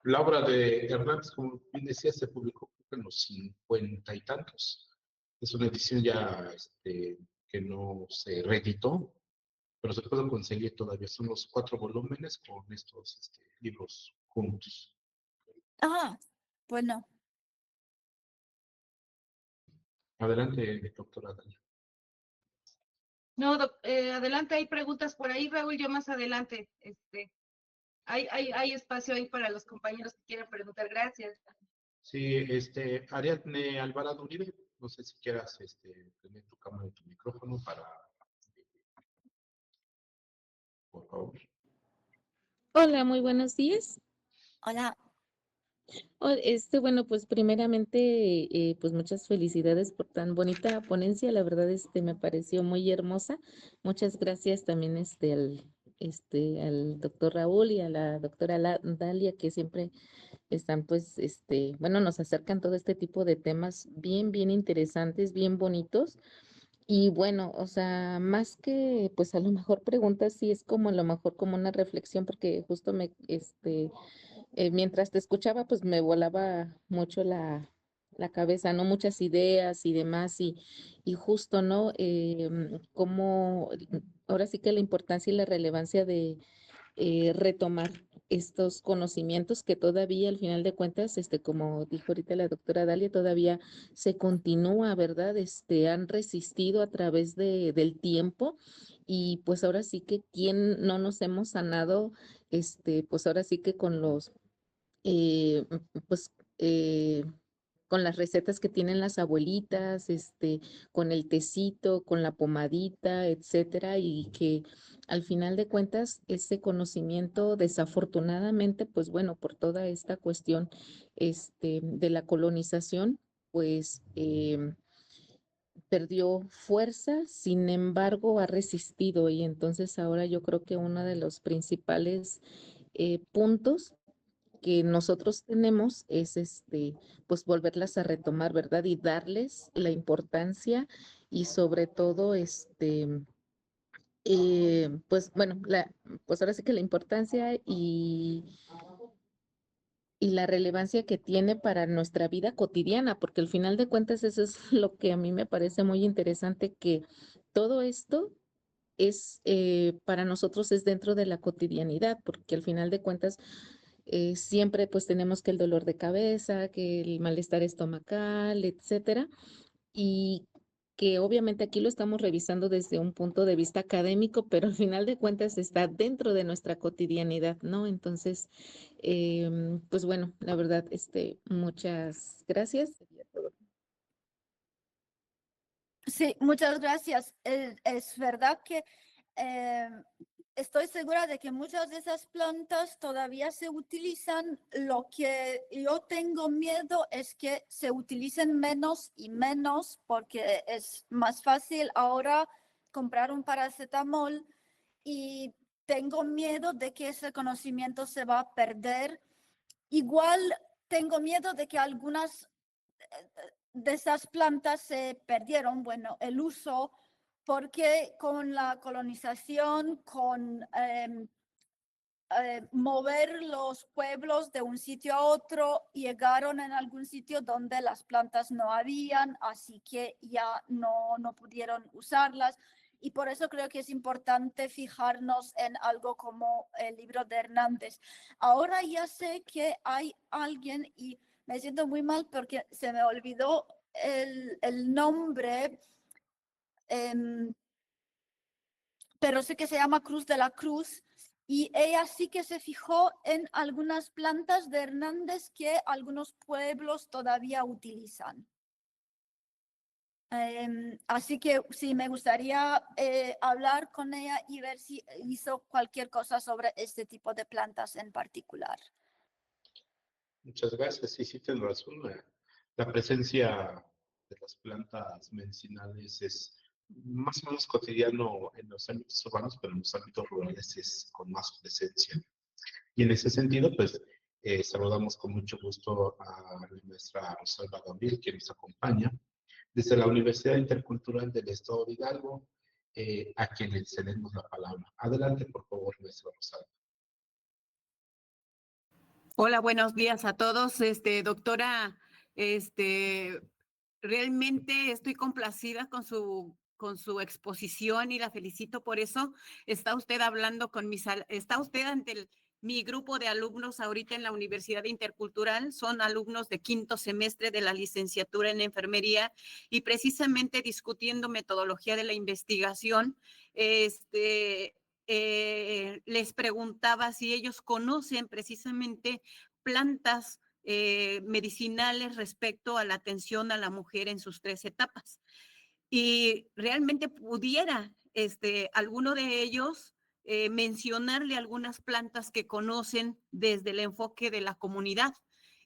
La obra de Hernández, como bien decía, se publicó en los 50 y tantos. Es una edición ya que no se reeditó, pero se puede conseguir todavía. Son los 4 volúmenes con estos libros juntos. Ah, bueno. Adelante, doctora Dalia. No, adelante, hay preguntas por ahí, Raúl, yo más adelante. Hay espacio ahí para los compañeros que quieran preguntar. Gracias. Sí, Ariadne Alvarado Uribe, no sé si quieras tener tu cámara y tu micrófono para, por favor. Hola, muy buenos días. Hola. Bueno, pues primeramente, pues muchas felicidades por tan bonita ponencia. La verdad, me pareció muy hermosa. Muchas gracias también, al doctor Raúl y a la doctora Dalia, que siempre están, pues, bueno, nos acercan todo este tipo de temas bien, bien interesantes, bien bonitos. Y bueno, o sea, más que, pues a lo mejor preguntas, sí es como a lo mejor como una reflexión, porque justo mientras te escuchaba, pues me volaba mucho la cabeza, ¿no? Muchas ideas y demás, y justo, ¿no? Como ahora sí que la importancia y la relevancia de retomar estos conocimientos que todavía, al final de cuentas, como dijo ahorita la doctora Dalia, todavía se continúa, ¿verdad? Han resistido a través del tiempo, y pues ahora sí que quien no nos hemos sanado, pues ahora sí que con los pues con las recetas que tienen las abuelitas, con el tecito, con la pomadita, etcétera, y que al final de cuentas ese conocimiento, desafortunadamente, pues bueno, por toda esta cuestión de la colonización, pues perdió fuerza, sin embargo ha resistido, y entonces ahora yo creo que uno de los principales puntos que nosotros tenemos es pues volverlas a retomar, ¿verdad? Y darles la importancia, y sobre todo pues bueno, pues ahora sí que la importancia y la relevancia que tiene para nuestra vida cotidiana, porque al final de cuentas eso es lo que a mí me parece muy interesante, que todo esto es para nosotros es dentro de la cotidianidad, porque al final de cuentas siempre pues tenemos que el dolor de cabeza, que el malestar estomacal, etcétera, y que obviamente aquí lo estamos revisando desde un punto de vista académico, pero al final de cuentas está dentro de nuestra cotidianidad, ¿no? Entonces, pues bueno, la verdad, muchas gracias. Sí, muchas gracias. Es verdad que estoy segura de que muchas de esas plantas todavía se utilizan. Lo que yo tengo miedo es que se utilicen menos y menos, porque es más fácil ahora comprar un paracetamol y tengo miedo de que ese conocimiento se va a perder. Igual tengo miedo de que algunas de esas plantas se perdieron, bueno, el uso, porque con la colonización, con mover los pueblos de un sitio a otro, llegaron en algún sitio donde las plantas no habían, así que ya no pudieron usarlas. Y por eso creo que es importante fijarnos en algo como el libro de Hernández. Ahora ya sé que hay alguien, y me siento muy mal porque se me olvidó el nombre, pero sé que se llama Cruz de la Cruz, y ella sí que se fijó en algunas plantas de Hernández que algunos pueblos todavía utilizan. Así que sí, me gustaría hablar con ella y ver si hizo cualquier cosa sobre este tipo de plantas en particular. Muchas gracias. Sí, sí, tienes razón. La presencia de las plantas medicinales es más o menos cotidiano en los ámbitos urbanos, pero en los ámbitos rurales es con más presencia. Y en ese sentido, pues, saludamos con mucho gusto a la maestra Rosalba Gabriel, quien nos acompaña desde la Universidad Intercultural del Estado de Hidalgo, a quien le cedemos la palabra. Adelante, por favor, maestra Rosalba. Hola, buenos días a todos. Doctora, realmente estoy complacida con su exposición y la felicito por eso. Está usted hablando con está usted ante mi grupo de alumnos ahorita en la Universidad Intercultural. Son alumnos de 5º semestre de la licenciatura en enfermería y precisamente discutiendo metodología de la investigación, les preguntaba si ellos conocen precisamente plantas medicinales respecto a la atención a la mujer en sus 3 etapas. Y realmente pudiera alguno de ellos mencionarle algunas plantas que conocen desde el enfoque de la comunidad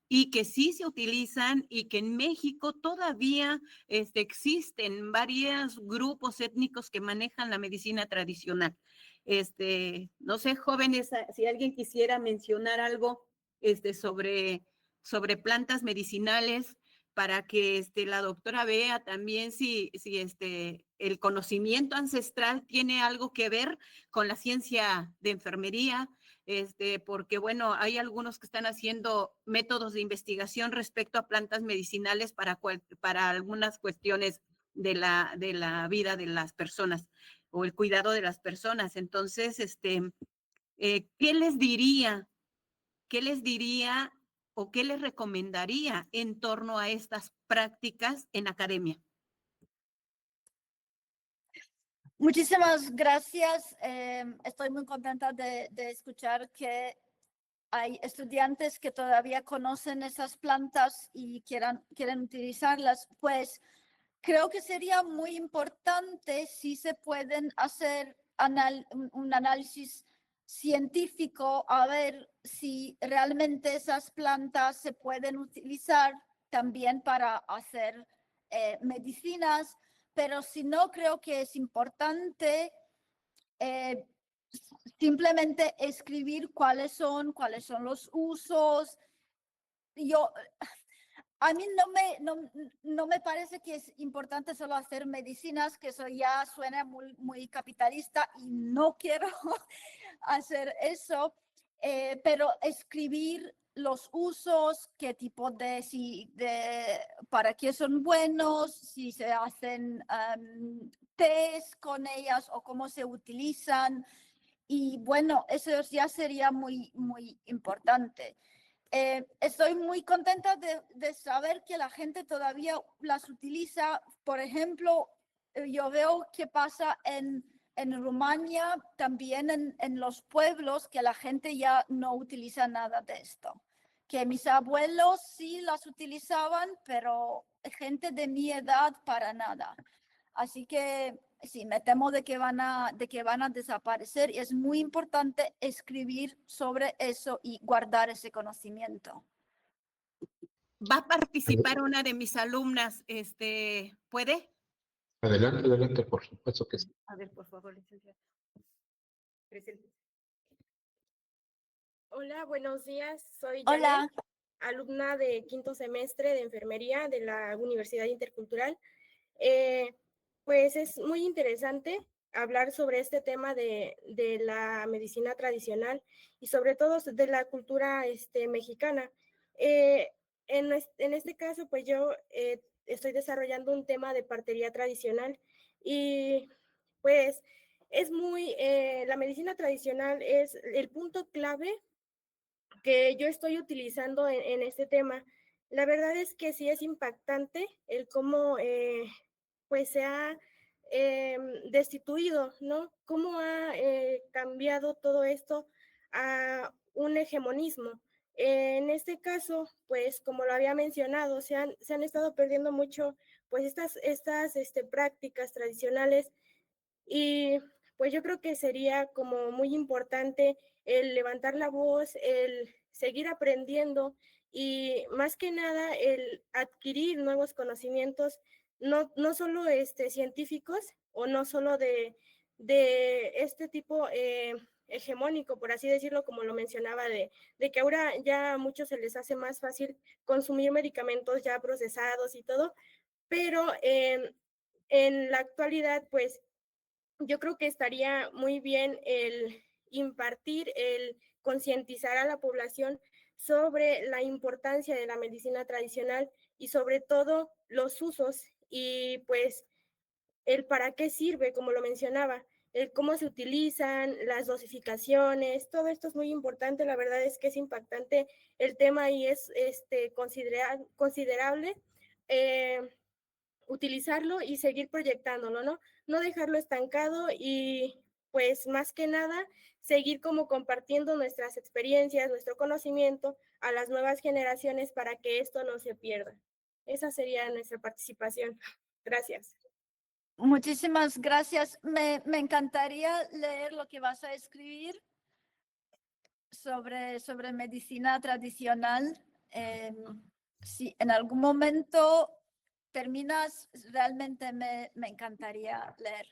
y que sí se utilizan y que en México todavía existen varios grupos étnicos que manejan la medicina tradicional. No sé, jóvenes, si alguien quisiera mencionar algo sobre plantas medicinales para que la doctora vea también si el conocimiento ancestral tiene algo que ver con la ciencia de enfermería, porque bueno, hay algunos que están haciendo métodos de investigación respecto a plantas medicinales para algunas cuestiones de la vida de las personas o el cuidado de las personas. Entonces, ¿qué les diría? ¿Qué les diría o qué les recomendaría en torno a estas prácticas en academia? Muchísimas gracias. Estoy muy contenta de escuchar que hay estudiantes que todavía conocen esas plantas y quieren utilizarlas. Pues creo que sería muy importante si se pueden hacer un análisis científico a ver si realmente esas plantas se pueden utilizar también para hacer medicinas, pero si no, creo que es importante simplemente escribir cuáles son los usos. A mí no me parece que es importante solo hacer medicinas, que eso ya suena muy capitalista y no quiero hacer eso, pero escribir los usos, qué tipo para qué son buenos, si se hacen test con ellas o cómo se utilizan. Y bueno, eso ya sería muy importante. Estoy muy contenta de saber que la gente todavía las utiliza. Por ejemplo, yo veo que pasa en Rumania, también en los pueblos, que la gente ya no utiliza nada de esto. Que mis abuelos sí las utilizaban, pero gente de mi edad para nada. Así que sí, me temo de que van a desaparecer y es muy importante escribir sobre eso y guardar ese conocimiento. Va a participar una de mis alumnas, ¿puede? Adelante, adelante, por supuesto que sí. A ver, por favor, licenciada. Presente. Hola, buenos días. Soy Hola. Janet, alumna de quinto semestre de enfermería de la Universidad Intercultural. Pues es muy interesante hablar sobre este tema de la medicina tradicional y sobre todo de la cultura mexicana. En este caso, pues yo estoy desarrollando un tema de partería tradicional y pues es la medicina tradicional es el punto clave que yo estoy utilizando en este tema. La verdad es que sí es impactante el cómo pues se ha destituido, ¿no? Cómo ha cambiado todo esto a un hegemonismo. En este caso, pues como lo había mencionado, se han estado perdiendo mucho pues estas prácticas tradicionales y pues yo creo que sería como muy importante el levantar la voz, el seguir aprendiendo y más que nada el adquirir nuevos conocimientos, no solo científicos o no solo de este tipo hegemónico, por así decirlo, como lo mencionaba, de que ahora ya a muchos se les hace más fácil consumir medicamentos ya procesados y todo, pero en la actualidad, pues yo creo que estaría muy bien el impartir, el concientizar a la población sobre la importancia de la medicina tradicional y sobre todo los usos y pues el para qué sirve, como lo mencionaba, el cómo se utilizan, las dosificaciones, todo esto es muy importante, la verdad es que es impactante el tema y es considerable. Utilizarlo y seguir proyectándolo, ¿no? No dejarlo estancado y pues más que nada seguir como compartiendo nuestras experiencias, nuestro conocimiento a las nuevas generaciones para que esto no se pierda. Esa sería nuestra participación. Gracias. Muchísimas gracias. Me encantaría leer lo que vas a escribir sobre medicina tradicional. Si en algún momento terminas, realmente me encantaría leer.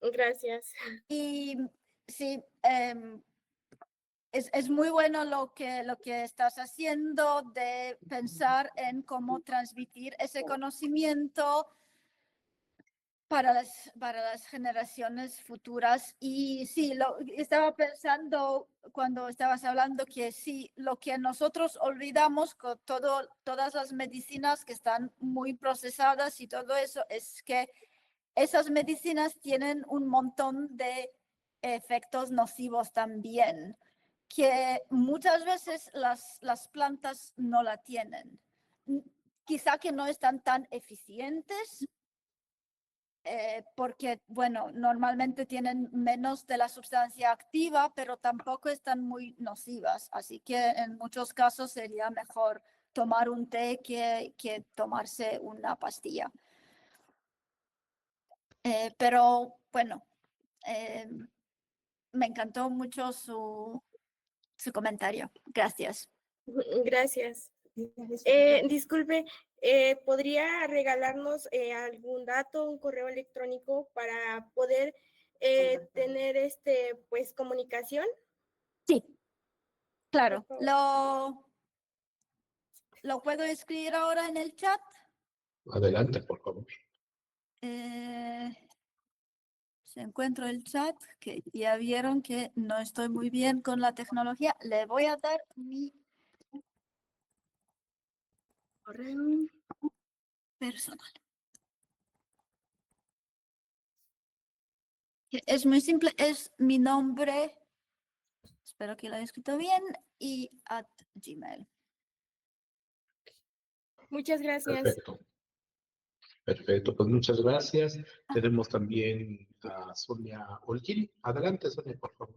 Gracias. Y sí, es muy bueno lo que estás haciendo de pensar en cómo transmitir ese conocimiento para las generaciones futuras. Y sí, estaba pensando cuando estabas hablando que sí, lo que nosotros olvidamos con todas las medicinas que están muy procesadas y todo eso es que esas medicinas tienen un montón de efectos nocivos también, que muchas veces las plantas no la tienen. Quizá que no están tan eficientes, porque, bueno, normalmente tienen menos de la sustancia activa, pero tampoco están muy nocivas. Así que en muchos casos sería mejor tomar un té que tomarse una pastilla. Pero bueno, me encantó mucho su comentario. Gracias. Gracias. Disculpe, ¿podría regalarnos algún dato, un correo electrónico para poder tener pues comunicación? Sí, claro. Por favor. ¿Lo puedo escribir ahora en el chat? Adelante, por favor. Si encuentro el chat, que ya vieron que no estoy muy bien con la tecnología, le voy a dar mi correo personal. Es muy simple, es mi nombre, espero que lo haya escrito bien, y @gmail. Muchas gracias. Perfecto. Perfecto, pues muchas gracias. Tenemos también a Sonia Olgiri. Adelante, Sonia, por favor.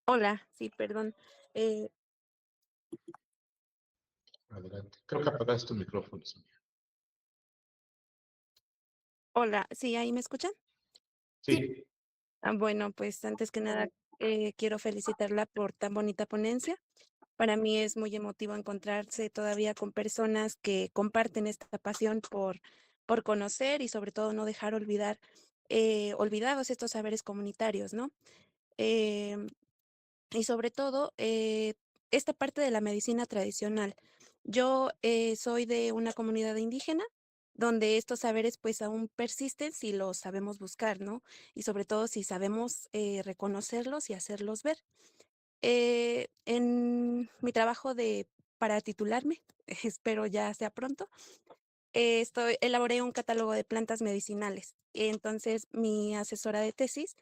Hola, sí, perdón. Adelante. Creo que apagaste tu micrófono, Sonia. Hola, ¿sí ahí me escuchan? Sí. Bueno, pues antes que nada quiero felicitarla por tan bonita ponencia. Para mí es muy emotivo encontrarse todavía con personas que comparten esta pasión por conocer y sobre todo no dejar olvidados estos saberes comunitarios, ¿no? Em, y sobre todo esta parte de la medicina tradicional. Yo soy de una comunidad indígena donde estos saberes pues aún persisten si los sabemos buscar, ¿no? Y sobre todo si sabemos reconocerlos y hacerlos ver. En mi trabajo para titularme, espero ya sea pronto, elaboré un catálogo de plantas medicinales. Entonces mi asesora de tesis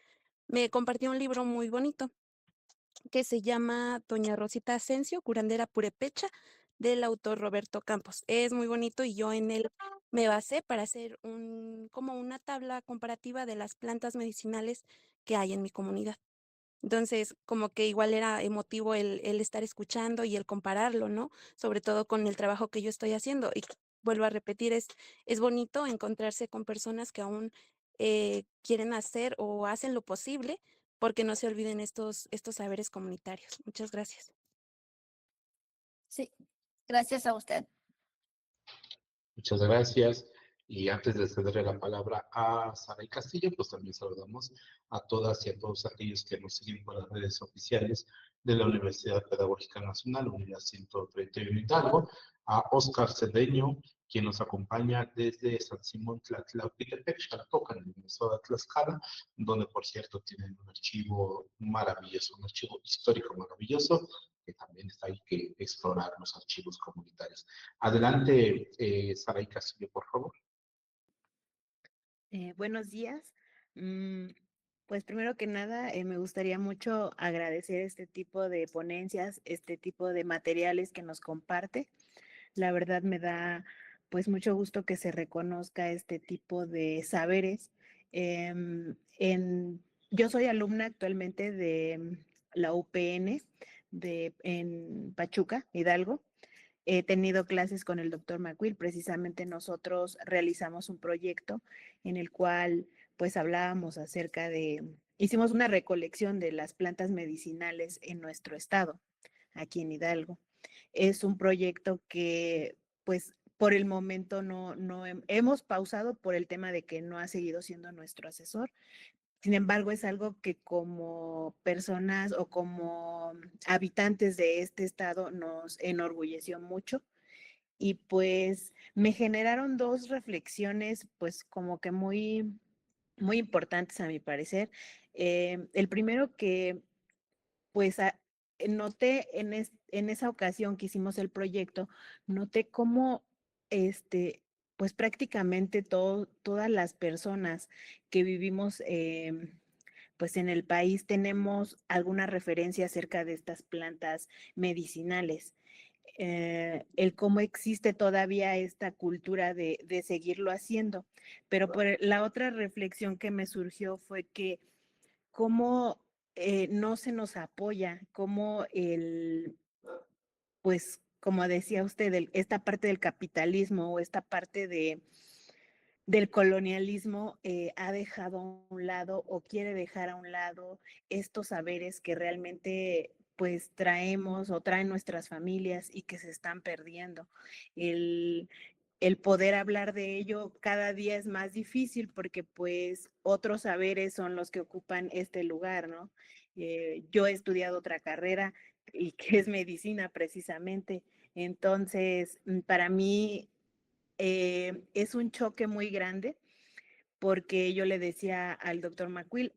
me compartió un libro muy bonito que se llama Doña Rosita Asensio, curandera purépecha, del autor Roberto Campos. Es muy bonito y yo en él me basé para hacer como una tabla comparativa de las plantas medicinales que hay en mi comunidad. Entonces, como que igual era emotivo el estar escuchando y el compararlo, ¿no? Sobre todo con el trabajo que yo estoy haciendo. Y vuelvo a repetir, es bonito encontrarse con personas que aún quieren hacer o hacen lo posible porque no se olviden estos saberes comunitarios. Muchas gracias. Sí, gracias a usted. Muchas gracias. Y antes de cederle la palabra a Sara y Castillo, pues también saludamos a todas y a todos aquellos que nos siguen por las redes oficiales de la Universidad Pedagógica Nacional, Unidad 131 Hidalgo, a Óscar Cedeño, quien nos acompaña desde San Simón Tlatlauquitepec, Xaltocan, en el estado de Tlaxcala, donde por cierto tienen un archivo maravilloso, un archivo histórico maravilloso, que también está ahí que explorar los archivos comunitarios. Adelante, Saray Castillo, por favor. Buenos días. Pues primero que nada, me gustaría mucho agradecer este tipo de ponencias, este tipo de materiales que nos comparte. La verdad me da pues mucho gusto que se reconozca este tipo de saberes. Yo soy alumna actualmente de la UPN en Pachuca, Hidalgo. He tenido clases con el doctor McQuill. Precisamente nosotros realizamos un proyecto en el cual pues hablábamos hicimos una recolección de las plantas medicinales en nuestro estado, aquí en Hidalgo. Es un proyecto que pues por el momento no hemos pausado por el tema de que no ha seguido siendo nuestro asesor. Sin embargo, es algo que como personas o como habitantes de este estado nos enorgulleció mucho y pues me generaron dos reflexiones pues como que muy importantes a mi parecer. El primero que pues noté en esa ocasión que hicimos el proyecto, noté cómo pues prácticamente todas las personas que vivimos pues en el país tenemos alguna referencia acerca de estas plantas medicinales. El cómo existe todavía esta cultura de seguirlo haciendo. Pero la otra reflexión que me surgió fue que cómo no se nos apoya, cómo pues como decía usted, esta parte del capitalismo o esta parte del colonialismo ha dejado a un lado o quiere dejar a un lado estos saberes que realmente pues traemos o traen nuestras familias y que se están perdiendo. El poder hablar de ello cada día es más difícil porque pues otros saberes son los que ocupan este lugar, ¿no? Yo he estudiado otra carrera y que es medicina precisamente. Entonces, para mí es un choque muy grande porque yo le decía al doctor McQuill,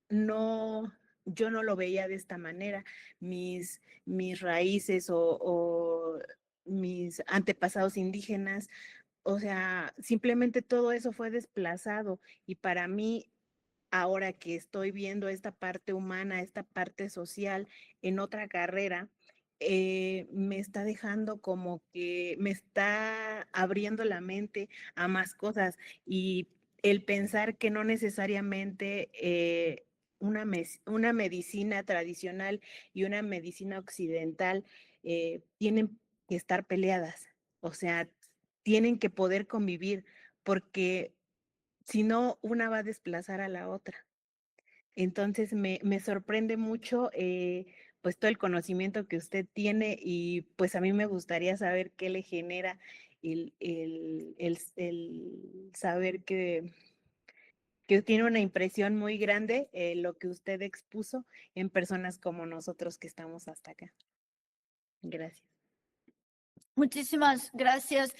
no, yo no lo veía de esta manera. Mis raíces o mis antepasados indígenas, o sea, simplemente todo eso fue desplazado y para mí, ahora que estoy viendo esta parte humana, esta parte social en otra carrera, me está dejando como que me está abriendo la mente a más cosas y el pensar que no necesariamente una medicina tradicional y una medicina occidental tienen que estar peleadas. O sea, tienen que poder convivir porque si no, una va a desplazar a la otra. Entonces me sorprende mucho pues todo el conocimiento que usted tiene y pues a mí me gustaría saber qué le genera el saber que tiene una impresión muy grande lo que usted expuso en personas como nosotros que estamos hasta acá. Gracias. Muchísimas gracias.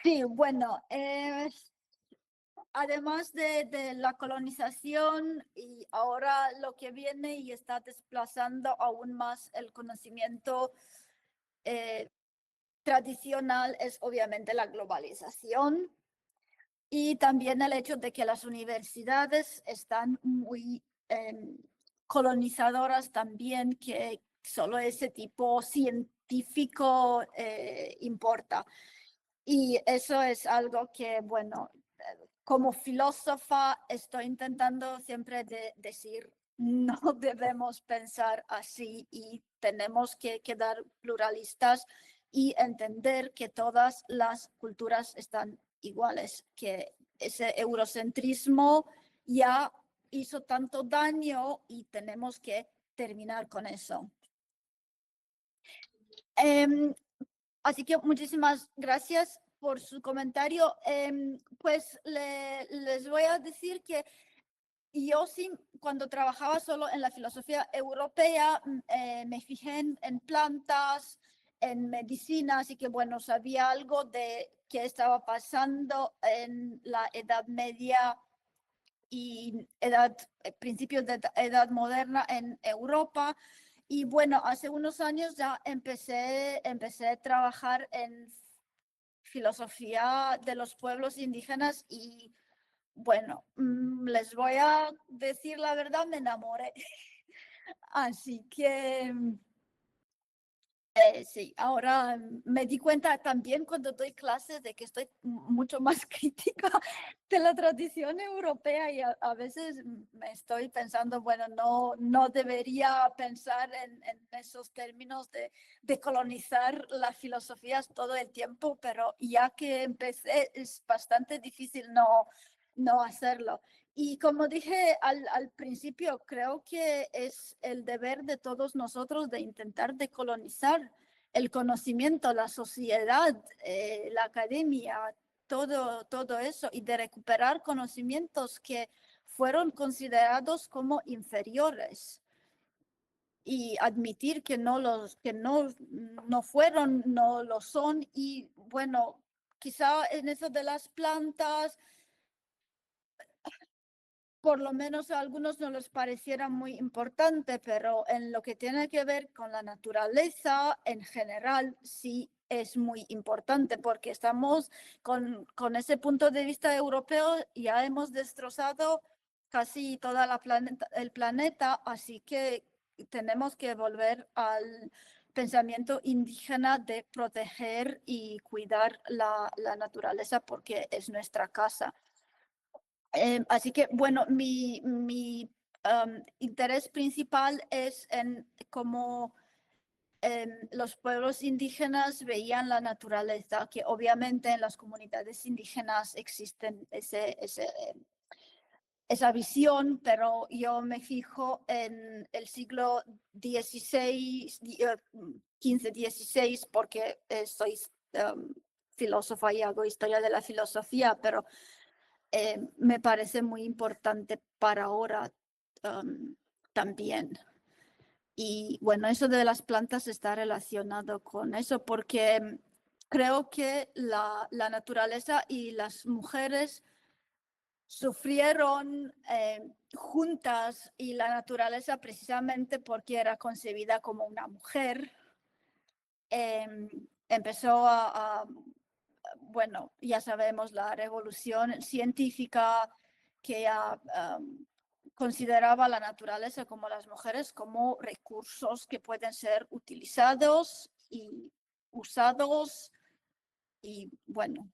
Sí, bueno, además de la colonización y ahora lo que viene y está desplazando aún más el conocimiento tradicional es obviamente la globalización y también el hecho de que las universidades están muy colonizadoras también, que solo ese tipo científico importa. Y eso es algo que, bueno, como filósofa estoy intentando siempre decir, no debemos pensar así y tenemos que quedar pluralistas y entender que todas las culturas están iguales, que ese eurocentrismo ya hizo tanto daño y tenemos que terminar con eso. Así que muchísimas gracias por su comentario. Pues les voy a decir que yo sí, cuando trabajaba solo en la filosofía europea, me fijé en plantas, en medicina, así que bueno, sabía algo de qué estaba pasando en la Edad Media y principios de edad moderna en Europa. Y bueno, hace unos años ya empecé a trabajar en filosofía de los pueblos indígenas y bueno, les voy a decir la verdad, me enamoré. Así que sí, ahora me di cuenta también cuando doy clases de que estoy mucho más crítica de la tradición europea y a veces me estoy pensando, bueno, no debería pensar en esos términos de colonizar las filosofías todo el tiempo, pero ya que empecé es bastante difícil no hacerlo. Y como dije al principio, creo que es el deber de todos nosotros de intentar decolonizar el conocimiento, la sociedad, la academia, todo eso, y de recuperar conocimientos que fueron considerados como inferiores y admitir que no fueron, no lo son. Y bueno, quizá en eso de las plantas, por lo menos a algunos no les pareciera muy importante, pero en lo que tiene que ver con la naturaleza en general sí es muy importante porque estamos con ese punto de vista europeo, ya hemos destrozado casi toda el planeta, así que tenemos que volver al pensamiento indígena de proteger y cuidar la naturaleza porque es nuestra casa. Así que, bueno, mi interés principal es en cómo los pueblos indígenas veían la naturaleza, que obviamente en las comunidades indígenas existen esa visión, pero yo me fijo en el siglo XVI, XV-XVI, porque soy filósofa y hago historia de la filosofía, pero me parece muy importante para ahora también. Y bueno, eso de las plantas está relacionado con eso porque creo que la naturaleza y las mujeres sufrieron juntas y la naturaleza precisamente porque era concebida como una mujer, empezó bueno, ya sabemos, la revolución científica que ya consideraba la naturaleza como las mujeres como recursos que pueden ser utilizados y usados y bueno,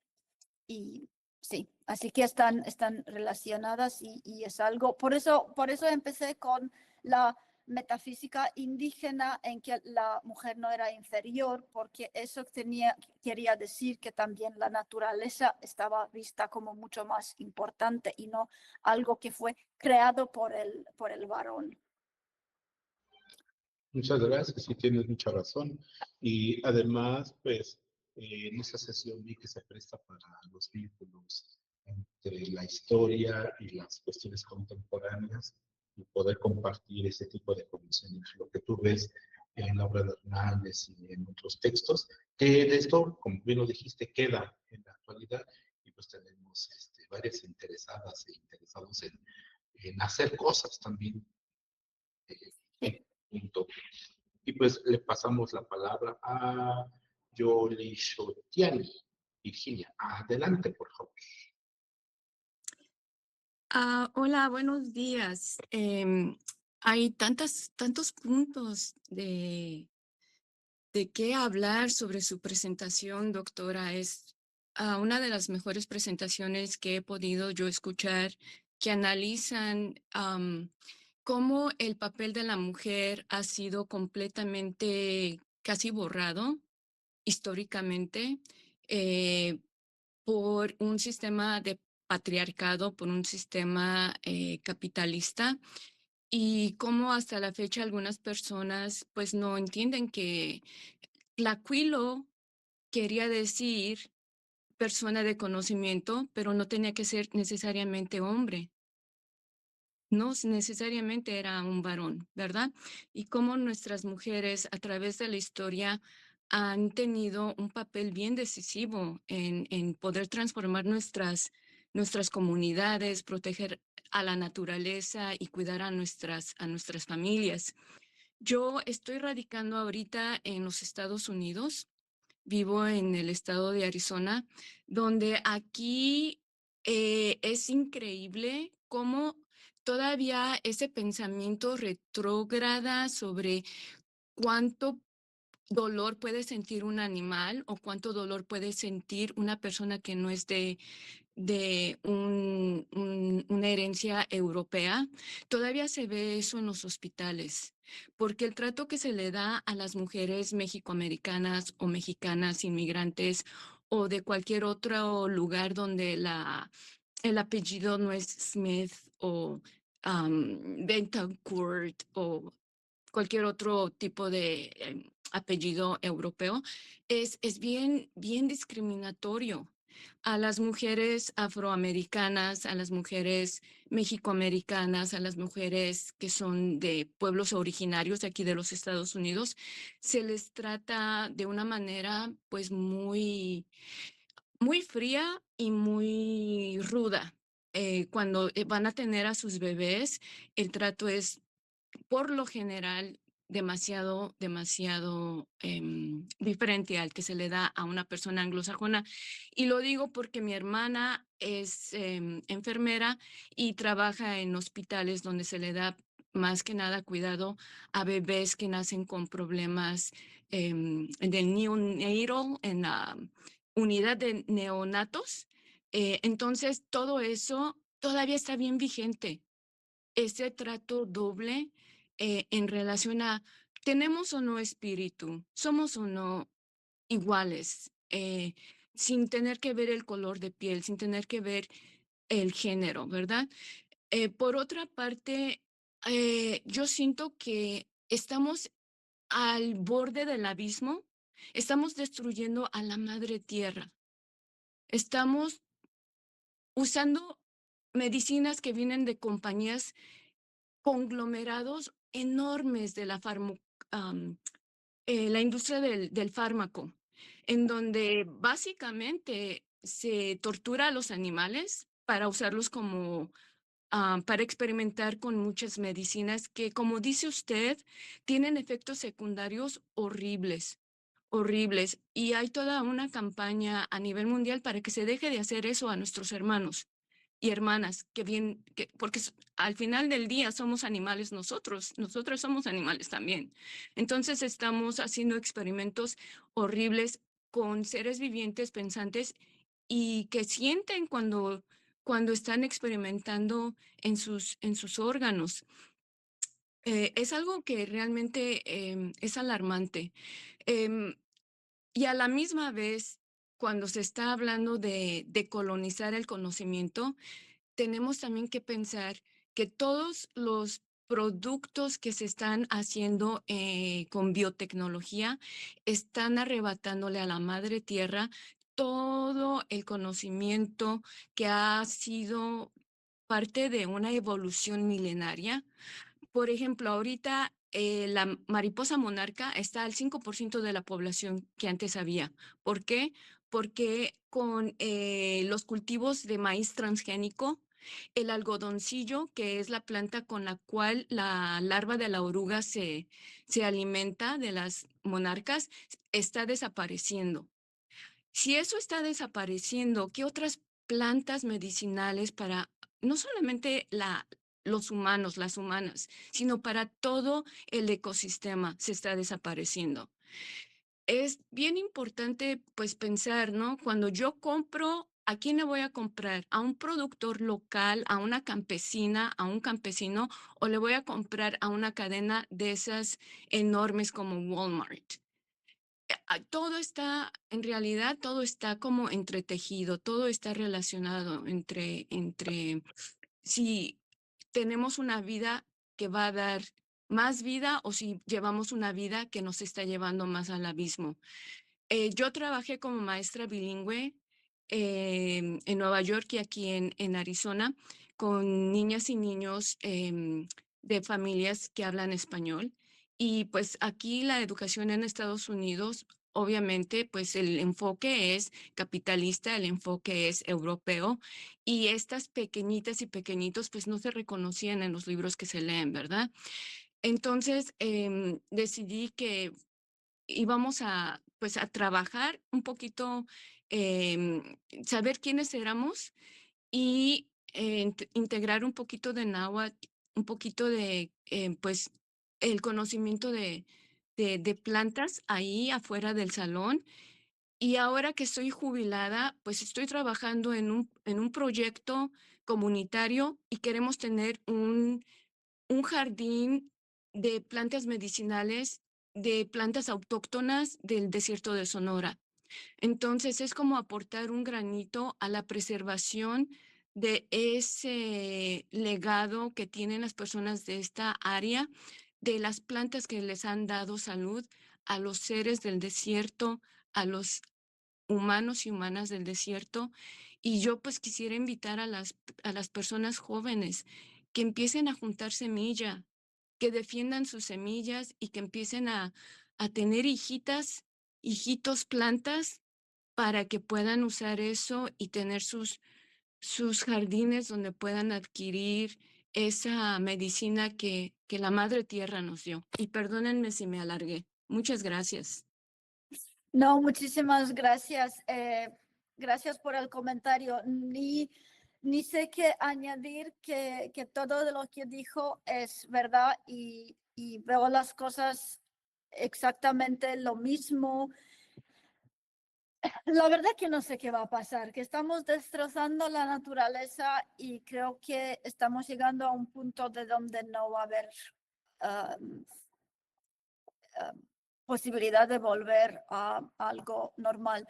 y sí, así que están relacionadas y es algo, por eso empecé con la metafísica indígena en que la mujer no era inferior, porque eso quería decir que también la naturaleza estaba vista como mucho más importante y no algo que fue creado por el varón. Muchas gracias, sí tienes mucha razón. Y además, pues, en esa sesión vi que se presta para los vínculos entre la historia y las cuestiones contemporáneas y poder compartir ese tipo de conocimientos, lo que tú ves en la obra de Hernández y en otros textos, que de esto, como bien lo dijiste, queda en la actualidad y pues tenemos varias interesadas e interesados en hacer cosas también. Punto. Y pues le pasamos la palabra a Yoli Shotiani. Virginia, adelante, por favor. Hola, buenos días. Hay tantos puntos de qué hablar sobre su presentación, doctora. Es una de las mejores presentaciones que he podido yo escuchar, que analizan cómo el papel de la mujer ha sido completamente casi borrado históricamente por un sistema de patriarcado, por un sistema capitalista, y cómo hasta la fecha algunas personas pues no entienden que tlacuilo quería decir persona de conocimiento, pero no tenía que ser necesariamente hombre. No necesariamente era un varón, ¿verdad? Y cómo nuestras mujeres a través de la historia han tenido un papel bien decisivo en poder transformar nuestras comunidades, proteger a la naturaleza y cuidar a nuestras familias. Yo estoy radicando ahorita en los Estados Unidos, vivo en el estado de Arizona, donde aquí es increíble cómo todavía ese pensamiento retrógrada sobre cuánto dolor puede sentir un animal o cuánto dolor puede sentir una persona que no es de una herencia europea. Todavía se ve eso en los hospitales, porque el trato que se le da a las mujeres mexicoamericanas o mexicanas inmigrantes o de cualquier otro lugar donde el apellido no es Smith o Bentancourt o cualquier otro tipo de apellido europeo, es bien discriminatorio a las mujeres afroamericanas, a las mujeres mexicoamericanas, a las mujeres que son de pueblos originarios de aquí de los Estados Unidos. Se les trata de una manera pues muy fría y muy ruda. Cuando van a tener a sus bebés, el trato es por lo general demasiado diferente al que se le da a una persona anglosajona. Y lo digo porque mi hermana es enfermera y trabaja en hospitales donde se le da más que nada cuidado a bebés que nacen con problemas del neonatal, en la unidad de neonatos. Entonces, todo eso todavía está bien vigente. Ese trato doble en relación a, ¿tenemos o no espíritu? ¿Somos o no iguales? Sin tener que ver el color de piel, sin tener que ver el género, ¿verdad? Por otra parte, yo siento que estamos al borde del abismo, estamos destruyendo a la madre tierra, estamos usando medicinas que vienen de compañías, conglomerados enormes de la industria del fármaco, en donde básicamente se tortura a los animales para usarlos como para experimentar con muchas medicinas que, como dice usted, tienen efectos secundarios horribles, horribles. Y hay toda una campaña a nivel mundial para que se deje de hacer eso a nuestros hermanos y hermanas, porque al final del día somos animales nosotros somos animales también. Entonces estamos haciendo experimentos horribles con seres vivientes pensantes y que sienten cuando están experimentando en sus órganos. Es algo que realmente es alarmante. Em, y a la misma vez, cuando se está hablando de colonizar el conocimiento, tenemos también que pensar que todos los productos que se están haciendo con biotecnología están arrebatándole a la madre tierra todo el conocimiento que ha sido parte de una evolución milenaria. Por ejemplo, ahorita la mariposa monarca está al 5% de la población que antes había. ¿Por qué? Porque con los cultivos de maíz transgénico, el algodoncillo, que es la planta con la cual la larva de la oruga se alimenta de las monarcas, está desapareciendo. Si eso está desapareciendo, ¿qué otras plantas medicinales para no solamente los humanos, las humanas, sino para todo el ecosistema se está desapareciendo? Es bien importante pues pensar, ¿no? Cuando yo compro, ¿a quién le voy a comprar? ¿A un productor local, a una campesina, a un campesino, o le voy a comprar a una cadena de esas enormes como Walmart? Todo está, en realidad, todo está como entretejido, todo está relacionado entre si tenemos una vida que va a dar más vida o si llevamos una vida que nos está llevando más al abismo. Yo trabajé como maestra bilingüe en Nueva York y aquí en Arizona con niñas y niños de familias que hablan español. Y pues aquí la educación en Estados Unidos, obviamente, pues el enfoque es capitalista, el enfoque es europeo y estas pequeñitas y pequeñitos pues no se reconocían en los libros que se leen, ¿verdad? Entonces decidí que íbamos a, pues, a trabajar un poquito, saber quiénes éramos y integrar un poquito de náhuatl, un poquito de, pues, el conocimiento de plantas ahí afuera del salón. Y ahora que estoy jubilada, pues estoy trabajando en un proyecto comunitario y queremos tener un jardín de plantas medicinales, de plantas autóctonas del desierto de Sonora. Entonces es como aportar un granito a la preservación de ese legado que tienen las personas de esta área, de las plantas que les han dado salud a los seres del desierto, a los humanos y humanas del desierto. Y yo pues quisiera invitar a las personas jóvenes que empiecen a juntar semilla, que defiendan sus semillas y que empiecen a tener hijitos, plantas para que puedan usar eso y tener sus jardines donde puedan adquirir esa medicina que la Madre Tierra nos dio. Y perdónenme si me alargué. Muchas gracias. No, muchísimas gracias. Gracias por el comentario. Ni sé qué añadir, que todo de lo que dijo es verdad y veo las cosas exactamente lo mismo. La verdad que no sé qué va a pasar, que estamos destrozando la naturaleza y creo que estamos llegando a un punto de donde no va a haber posibilidad de volver a algo normal.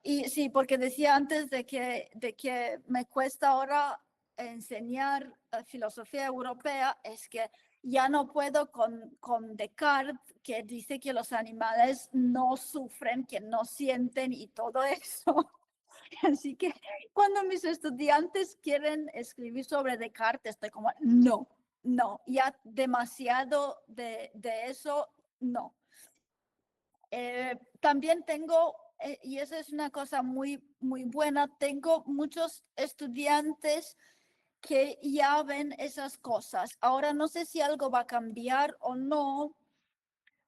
Y sí, porque decía antes de que me cuesta ahora enseñar filosofía europea, es que ya no puedo con Descartes, que dice que los animales no sufren, que no sienten y todo eso. Así que cuando mis estudiantes quieren escribir sobre Descartes, estoy como, no, ya demasiado de eso, no. También tengo, y esa es una cosa muy, muy buena, tengo muchos estudiantes que ya ven esas cosas. Ahora no sé si algo va a cambiar o no,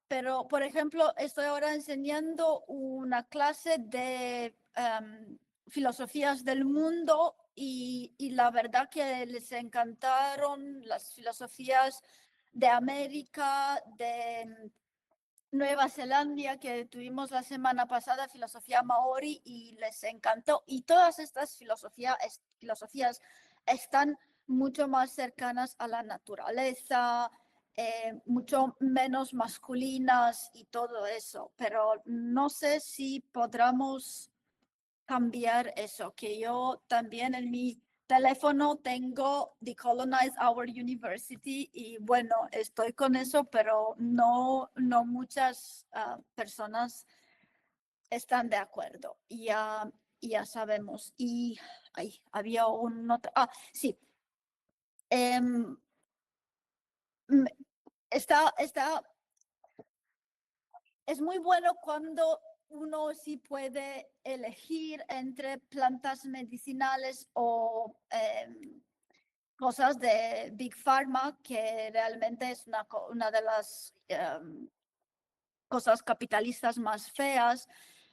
pero por ejemplo, estoy ahora enseñando una clase de filosofías del mundo y la verdad que les encantaron las filosofías de América, de Nueva Zelanda, que tuvimos la semana pasada, filosofía maori, y les encantó. Y todas estas filosofías están mucho más cercanas a la naturaleza, mucho menos masculinas y todo eso, pero no sé si podamos cambiar eso, que yo también en mi teléfono tengo Decolonize Our University y bueno, estoy con eso, pero no muchas personas están de acuerdo. Ya sabemos. Y había un otro. Sí. Es muy bueno cuando uno sí puede elegir entre plantas medicinales o cosas de Big Pharma, que realmente es una de las cosas capitalistas más feas.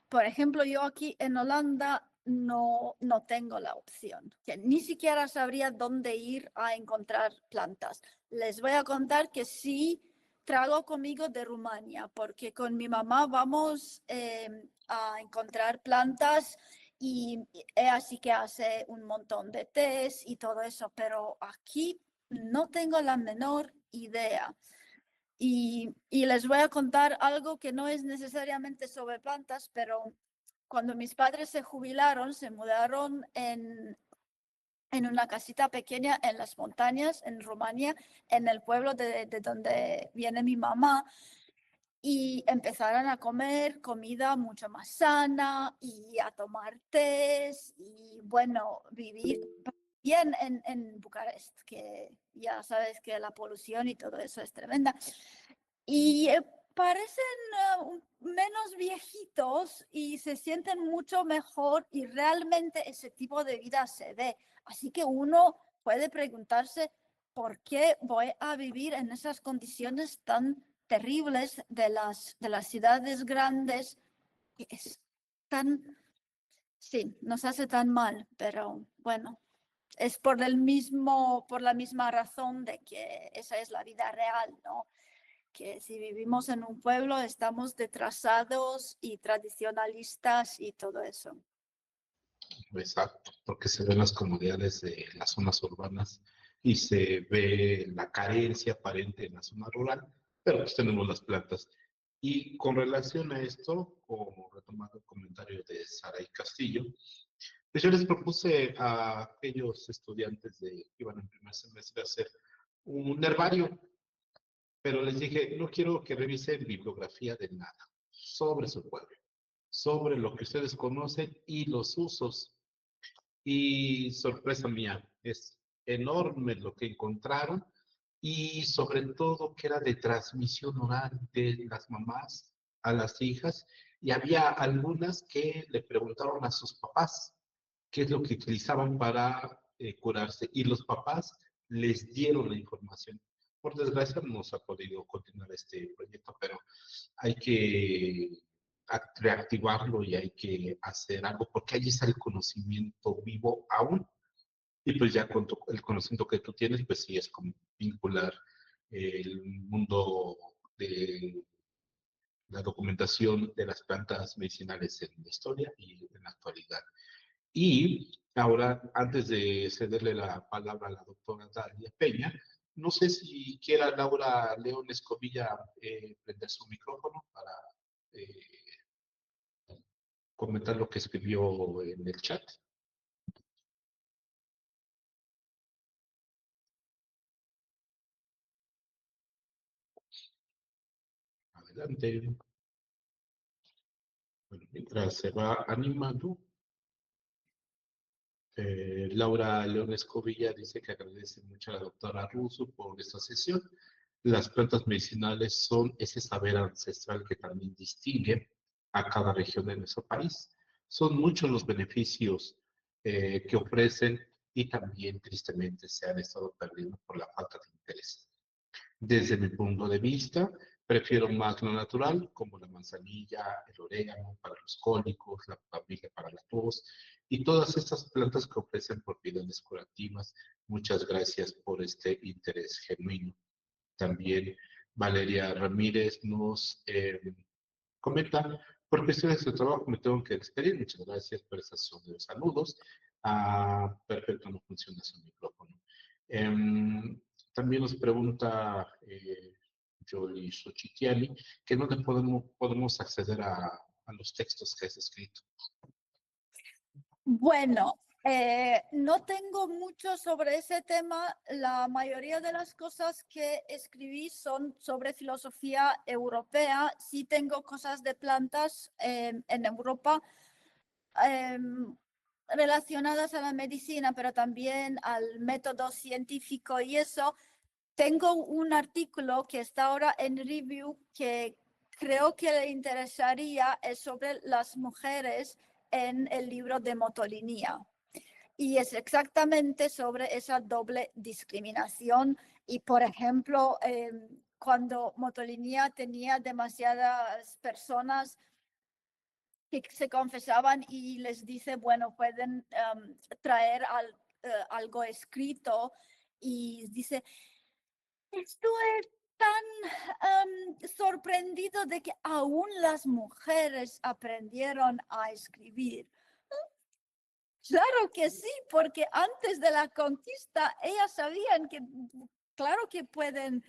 Por ejemplo, yo aquí en Holanda no tengo la opción, que ni siquiera sabría dónde ir a encontrar plantas. Les voy a contar que sí trago conmigo de Rumania, porque con mi mamá vamos a encontrar plantas y así que hace un montón de tés y todo eso, pero aquí no tengo la menor idea. Y les voy a contar algo que no es necesariamente sobre plantas, pero cuando mis padres se jubilaron, se mudaron en una casita pequeña en las montañas, en Rumania, en el pueblo de donde viene mi mamá, y empezaron a comer comida mucho más sana y a tomar tés y bueno, vivir bien en Bucarest, que ya sabes que la polución y todo eso es tremenda. Y parecen menos viejitos y se sienten mucho mejor y realmente ese tipo de vida se ve. Así que uno puede preguntarse por qué voy a vivir en esas condiciones tan terribles de las ciudades grandes, que es tan, sí, nos hace tan mal, pero bueno, es por la misma razón de que esa es la vida real, ¿no? Que si vivimos en un pueblo estamos retrasados y tradicionalistas y todo eso. Exacto, porque se ven las comodidades de las zonas urbanas y se ve la carencia aparente en la zona rural, pero pues tenemos las plantas. Y con relación a esto, como retomando el comentario de Saray Castillo, pues yo les propuse a aquellos estudiantes que iban en primer semestre a hacer un herbario, pero les dije, no quiero que revisen bibliografía de nada sobre su pueblo, sobre lo que ustedes conocen y los usos. Y sorpresa mía, es enorme lo que encontraron y sobre todo que era de transmisión oral de las mamás a las hijas y había algunas que le preguntaron a sus papás qué es lo que utilizaban para curarse y los papás les dieron la información. Por desgracia no se ha podido continuar este proyecto, pero hay que reactivarlo y hay que hacer algo porque ahí está el conocimiento vivo aún. Y pues ya con el conocimiento que tú tienes, pues sí es como vincular el mundo de la documentación de las plantas medicinales en la historia y en la actualidad. Y ahora, antes de cederle la palabra a la doctora Dalia Peña, no sé si quiera Laura León Escobilla prender su micrófono para comentar lo que escribió en el chat. Adelante. Bueno, mientras se va animando, Laura León Escobilla dice que agradece mucho a la doctora Russo por esta sesión. Las plantas medicinales son ese saber ancestral que también distingue a cada región de nuestro país. Son muchos los beneficios que ofrecen y también tristemente se han estado perdiendo por la falta de interés. Desde mi punto de vista, prefiero más lo natural, como la manzanilla, el orégano para los cólicos, la familia para la tos y todas estas plantas que ofrecen propiedades curativas. Muchas gracias por este interés genuino. También Valeria Ramírez nos comenta, por cuestiones de trabajo me tengo que despedir. Muchas gracias por esas son de los saludos. Perfecto, no funciona su micrófono. También nos pregunta Yoli Xochitl, que es donde podemos acceder a los textos que has escrito. Bueno, no tengo mucho sobre ese tema. La mayoría de las cosas que escribí son sobre filosofía europea. Sí tengo cosas de plantas en Europa relacionadas a la medicina, pero también al método científico y eso. Tengo un artículo que está ahora en review que creo que le interesaría, es sobre las mujeres en el libro de Motolinía. Y es exactamente sobre esa doble discriminación. Y, por ejemplo, cuando Motolinía tenía demasiadas personas que se confesaban y les dice, bueno, pueden traer algo escrito, y dice, estoy tan sorprendido de que aún las mujeres aprendieron a escribir. Claro que sí, porque antes de la conquista ellas sabían que, claro que pueden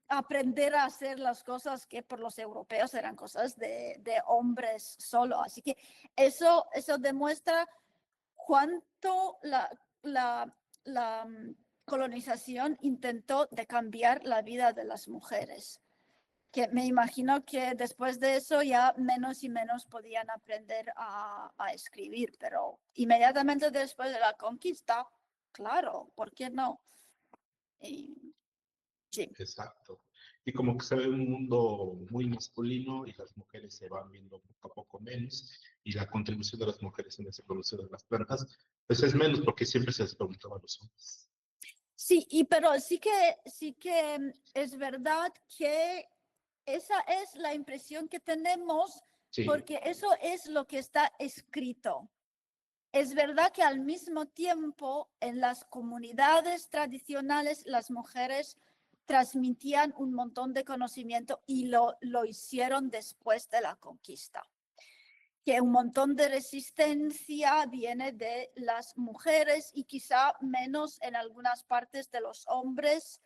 aprender a hacer las cosas que por los europeos eran cosas de hombres solo. Así que eso demuestra cuánto la colonización intentó de cambiar la vida de las mujeres. Que me imagino que después de eso ya menos y menos podían aprender a escribir, pero inmediatamente después de la conquista, claro, ¿por qué no? Sí. Exacto. Y como que se ve un mundo muy masculino y las mujeres se van viendo poco a poco menos, y la contribución de las mujeres en esa evolución de las plantas, pues es menos, porque siempre se les preguntaba a los hombres. Sí, pero sí que es verdad que esa es la impresión que tenemos, Sí. porque eso es lo que está escrito. Es verdad que al mismo tiempo en las comunidades tradicionales las mujeres transmitían un montón de conocimiento y lo hicieron después de la conquista. Que un montón de resistencia viene de las mujeres y quizá menos en algunas partes de los hombres,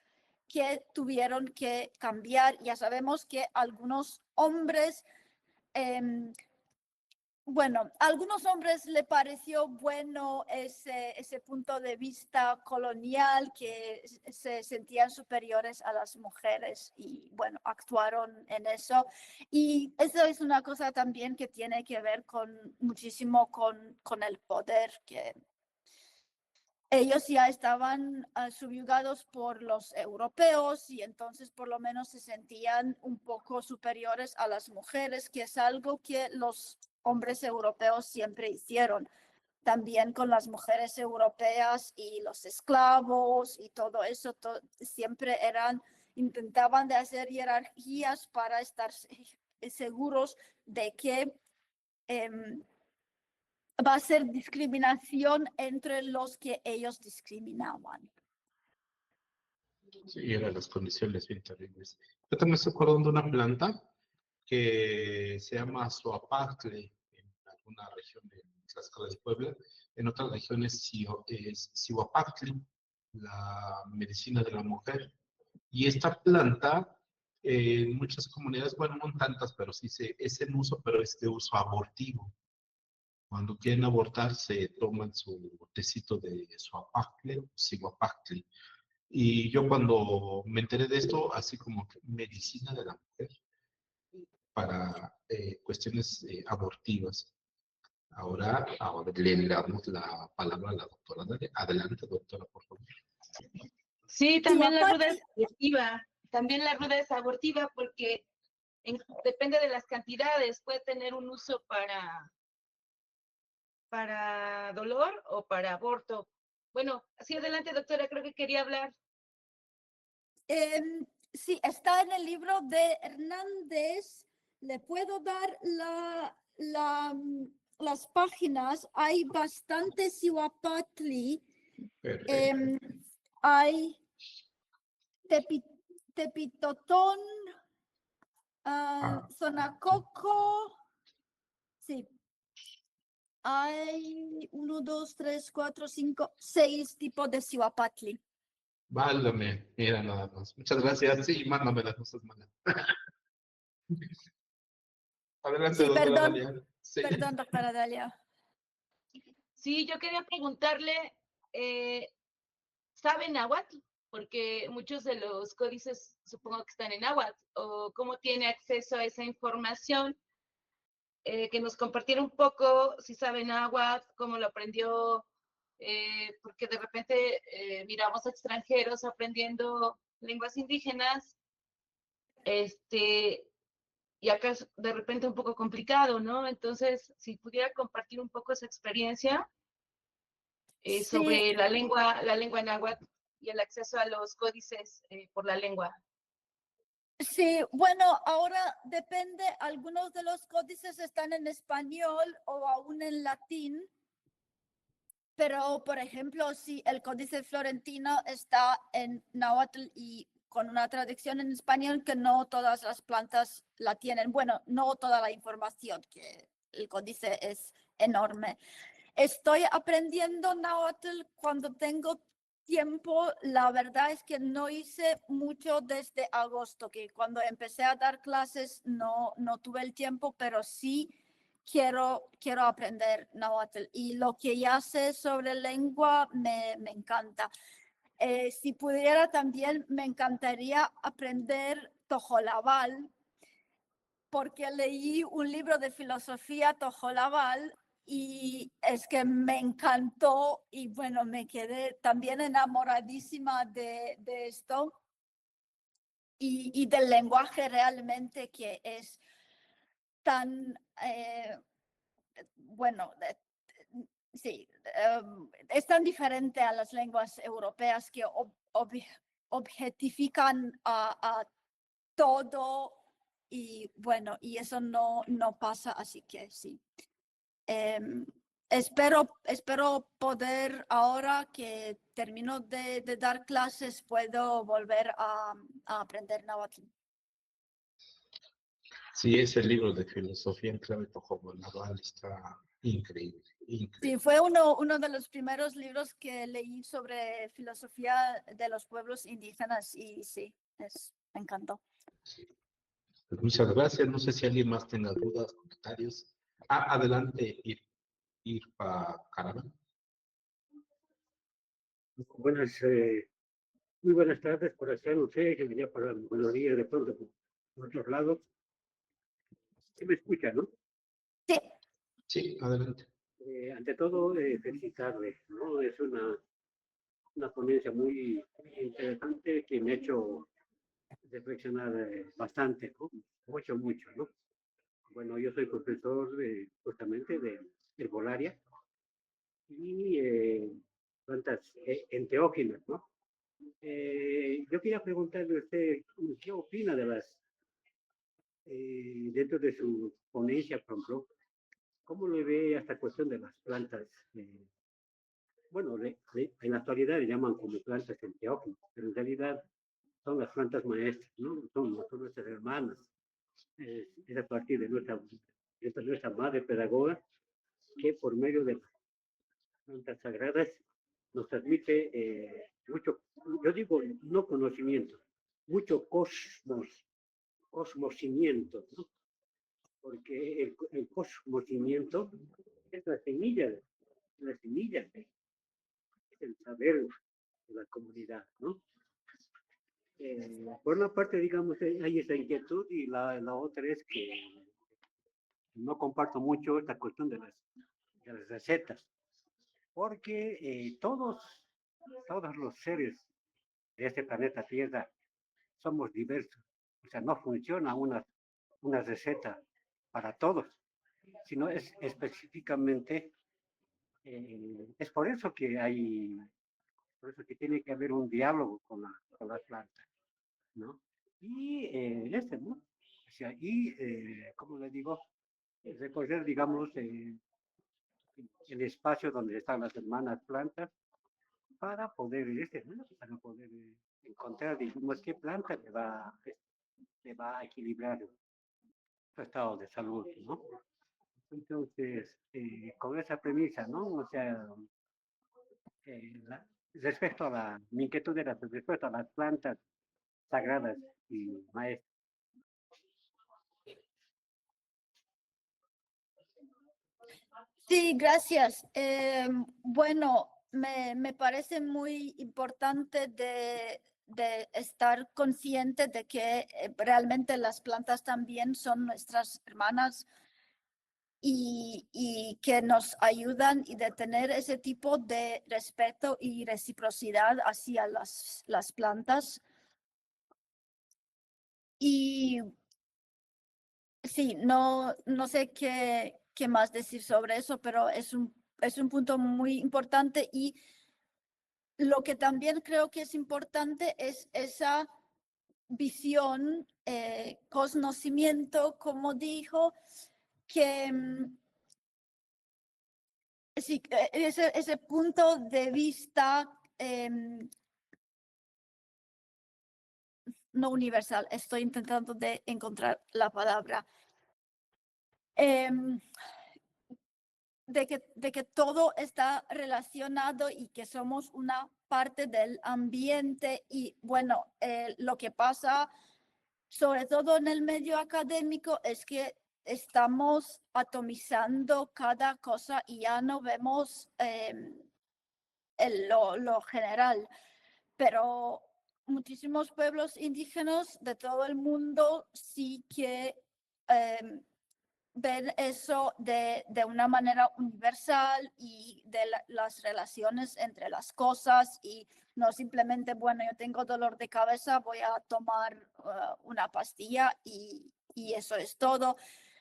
que tuvieron que cambiar. Ya sabemos que algunos hombres, bueno, a algunos hombres le pareció bueno ese punto de vista colonial, que se sentían superiores a las mujeres y, bueno, actuaron en eso. Y eso es una cosa también que tiene que ver muchísimo con el poder, que ellos ya estaban subyugados por los europeos y entonces por lo menos se sentían un poco superiores a las mujeres, que es algo que los hombres europeos siempre hicieron. También con las mujeres europeas y los esclavos y todo eso, siempre intentaban de hacer jerarquías para estar seguros de que va a ser discriminación entre los que ellos discriminaban. Sí, eran las condiciones bien terribles. Yo también estoy acordando de una planta que se llama Zoapacle en alguna región de Tlaxcala de Puebla, en otras regiones es Zihuapactli, la medicina de la mujer. Y esta planta, en muchas comunidades, bueno, no tantas, pero sí es en uso, pero es de uso abortivo. Cuando quieren abortar, se toman su tecito de Zoapacle o Zihuapactli. Y yo cuando me enteré de esto, así como que medicina de la mujer, para cuestiones abortivas. Ahora le damos la palabra a la doctora. Adelante, doctora, por favor. Sí, también la ruda es abortiva. También la ruda es abortiva porque depende de las cantidades. Puede tener un uso para dolor o para aborto. Bueno, sí, adelante, doctora, creo que quería hablar. Sí, está en el libro de Hernández. Le puedo dar las páginas. Hay bastante Zihuapatli. Hay Tepitotón, Zonacoco. Sí. Hay 1, 2, 3, 4, 5, 6 tipos de Zihuapatli. Válgame, mira nada más. Muchas gracias. Sí, mándamela, no seas mala. Adelante, Sí, doctora perdón, Dalia. Sí. perdón, doctora Dalia. Sí, yo quería preguntarle, ¿sabe náhuatl? Porque muchos de los códices supongo que están en náhuatl, o cómo tiene acceso a esa información, que nos compartiera un poco si sabe náhuatl, cómo lo aprendió, porque de repente miramos a extranjeros aprendiendo lenguas indígenas, y acá es de repente un poco complicado, ¿no? Entonces, si pudiera compartir un poco esa experiencia Sí, sobre la lengua náhuatl y el acceso a los códices por la lengua. sí, bueno, ahora depende, algunos de los códices están en español o aún en latín, pero por ejemplo, si el códice florentino está en náhuatl y con una traducción en español, que no todas las plantas la tienen, bueno, no toda la información, que el códice es enorme. Estoy aprendiendo náhuatl cuando tengo tiempo. La verdad es que no hice mucho desde agosto, que cuando empecé a dar clases no tuve el tiempo, pero sí quiero aprender náhuatl. Y lo que ya sé sobre lengua me encanta. Si pudiera también, me encantaría aprender tojolabal, porque leí un libro de filosofía tojolabal y es que me encantó y bueno, me quedé también enamoradísima de esto y del lenguaje realmente, que es tan, bueno, sí, es tan diferente a las lenguas europeas que objetifican a todo. Y bueno, y eso no pasa, así que sí. Espero poder, ahora que termino de dar clases, puedo volver a aprender náhuatl. Sí, ese libro de filosofía en clave tojonaval está increíble, increíble. Sí, fue uno de los primeros libros que leí sobre filosofía de los pueblos indígenas y sí, me encantó. Sí. Pues muchas gracias. No sé si alguien más tenga dudas, comentarios. Adelante, Irpa Caravan. Buenas, muy buenas tardes, por acá, no sé, que venía para buenos días de pronto por otros lados. ¿Sí me escucha, no? Sí. Sí, adelante. Ante todo, felicitarle, ¿no? Es una ponencia muy interesante que me ha hecho reflexionar bastante, ¿no? Mucho, ¿no? Bueno, yo soy profesor justamente de herbolaria y plantas enteógenas, ¿no? Yo quería preguntarle a usted, ¿qué opina de dentro de su ponencia, por ejemplo, cómo le ve a esta cuestión de las plantas? Bueno, en la actualidad le llaman como plantas enteógenas, pero en realidad son las plantas maestras, ¿no? Son nuestras hermanas. Es a partir de nuestra madre pedagoga que por medio de las plantas sagradas nos transmite mucho, yo digo, no conocimiento, mucho cosmosimiento, ¿no? Porque el cosmosimiento es la semilla es el saber de la comunidad, ¿no? Por una parte, digamos, hay esa inquietud y la otra es que no comparto mucho esta cuestión de las recetas, porque todos los seres de este planeta Tierra somos diversos. O sea, no funciona una receta para todos, sino es específicamente, es por eso que tiene que haber un diálogo con las plantas, ¿no? Y ¿no? O sea, como le digo, recorrer, digamos, el espacio donde están las hermanas plantas para poder, ¿no? Para poder encontrar, digamos, qué planta le va a equilibrar su estado de salud, ¿no? Entonces, con esa premisa, ¿no? O sea, respecto a mi inquietud era respecto a las plantas sagradas y maestras. Sí, gracias. Bueno, me parece muy importante de estar consciente de que realmente las plantas también son nuestras hermanas y que nos ayudan y de tener ese tipo de respeto y reciprocidad hacia las plantas. Y sí, no sé qué más decir sobre eso, pero es un punto muy importante y lo que también creo que es importante es esa visión, conocimiento, como dijo, que sí, ese punto de vista no universal, estoy intentando de encontrar la palabra. De que todo está relacionado y que somos una parte del ambiente y bueno, lo que pasa sobre todo en el medio académico es que estamos atomizando cada cosa y ya no vemos lo general, pero muchísimos pueblos indígenas de todo el mundo sí que ven eso de una manera universal y de las relaciones entre las cosas y no simplemente, bueno, yo tengo dolor de cabeza, voy a tomar una pastilla y eso es todo,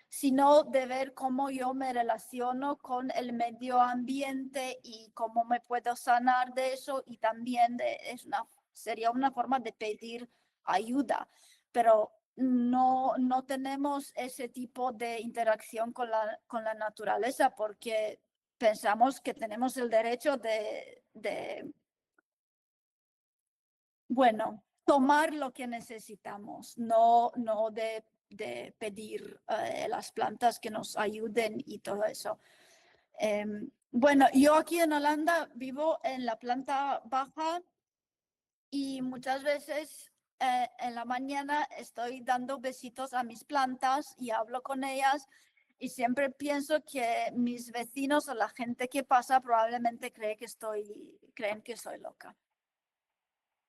sino de ver cómo yo me relaciono con el medio ambiente y cómo me puedo sanar de eso y también sería una forma de pedir ayuda, pero no tenemos ese tipo de interacción con la naturaleza porque pensamos que tenemos el derecho bueno, tomar lo que necesitamos, no de pedir las plantas que nos ayuden y todo eso. Bueno, yo aquí en Holanda vivo en la planta baja y muchas veces en la mañana estoy dando besitos a mis plantas y hablo con ellas y siempre pienso que mis vecinos o la gente que pasa probablemente creen que soy loca.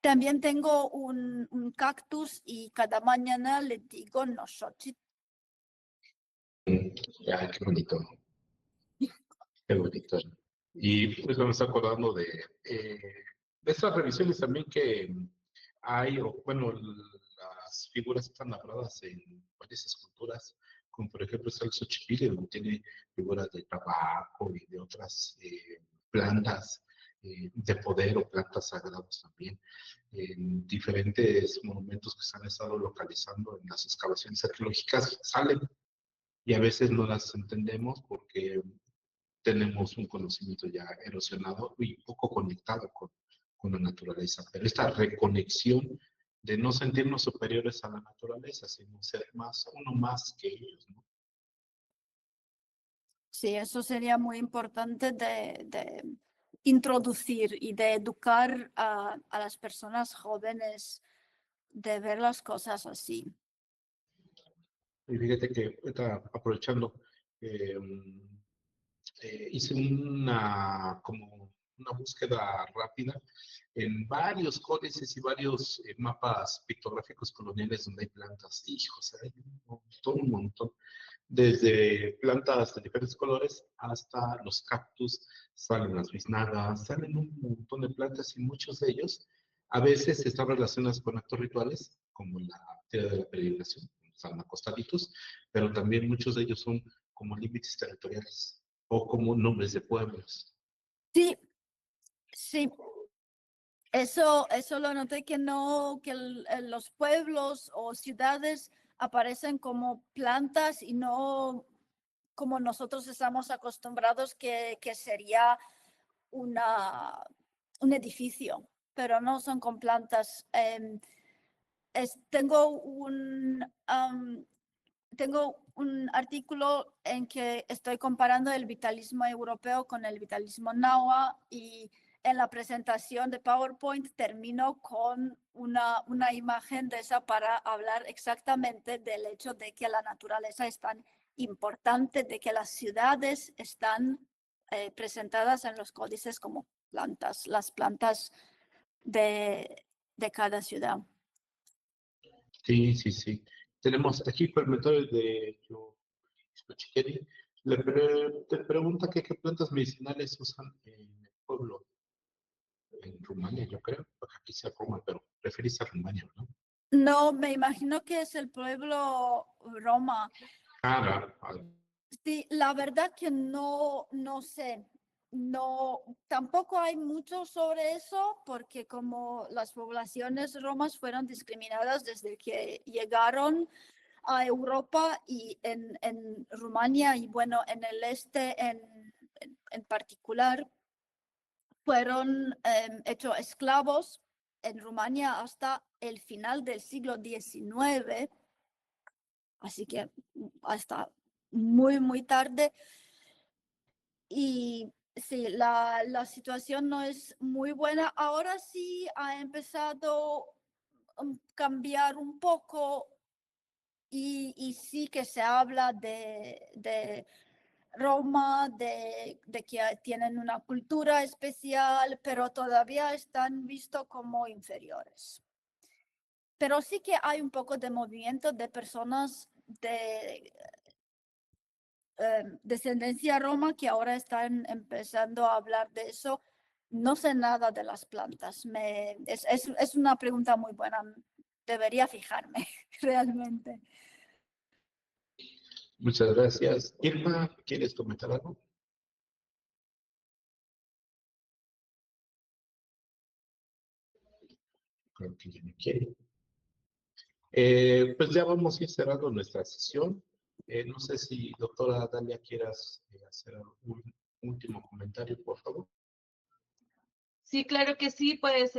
También tengo un cactus y cada mañana le digo no xochitl. Ya, qué bonito, qué bonito. Y pues me está acordando de estas revisiones también que hay, o bueno, las figuras están labradas en varias esculturas, como por ejemplo está el Xochipilli, donde tiene figuras de tabaco y de otras plantas de poder o plantas sagradas también, en diferentes monumentos que se han estado localizando en las excavaciones arqueológicas, salen y a veces no las entendemos porque tenemos un conocimiento ya erosionado y poco conectado con la naturaleza. Pero esta reconexión de no sentirnos superiores a la naturaleza, sino ser uno más que ellos, ¿no? Sí, eso sería muy importante de introducir y de educar a las personas jóvenes de ver las cosas así. Y fíjate que aprovechando, eh, hice como una búsqueda rápida en varios códices y varios mapas pictográficos coloniales donde hay plantas. Hijos, hay un montón. Desde plantas de diferentes colores hasta los cactus, salen las biznagas, salen un montón de plantas y muchos de ellos a veces están relacionados con actos rituales, como la teoría de la peregrinación, están acostaditos, pero también muchos de ellos son como límites territoriales o como nombres de pueblos. Sí, sí. Eso lo noté que los pueblos o ciudades aparecen como plantas y no como nosotros estamos acostumbrados que sería un edificio, pero no son con plantas. Tengo un artículo en que estoy comparando el vitalismo europeo con el vitalismo náhuatl y en la presentación de PowerPoint termino con una imagen de esa para hablar exactamente del hecho de que la naturaleza es tan importante, de que las ciudades están presentadas en los códices como plantas, las plantas de cada ciudad. Sí, sí, sí. Tenemos aquí comentarios de Chiqueri. Te pregunta que qué plantas medicinales usan en el pueblo, en Rumania, yo creo, porque aquí se Roma, pero referís a Rumania, ¿no? No, me imagino que es el pueblo Roma. Ah, Sí, la verdad que no sé. No, tampoco hay mucho sobre eso porque como las poblaciones romas fueron discriminadas desde que llegaron a Europa y en Rumania y bueno, en el este en particular, fueron hechos esclavos en Rumania hasta el final del siglo XIX, así que hasta muy tarde. Y sí, la situación no es muy buena. Ahora sí ha empezado a cambiar un poco y sí que se habla de Roma, de que tienen una cultura especial, pero todavía están vistos como inferiores. Pero sí que hay un poco de movimiento de personas de descendencia roma que ahora están empezando a hablar de eso. No sé nada de las plantas. Es una pregunta muy buena. Debería fijarme realmente. muchas gracias. Irma, ¿quieres comentar algo? Creo que ya no quiere. Pues ya vamos a ir cerrando nuestra sesión. No sé si, doctora Dalia, quieras hacer un último comentario, por favor. Sí, claro que sí, pues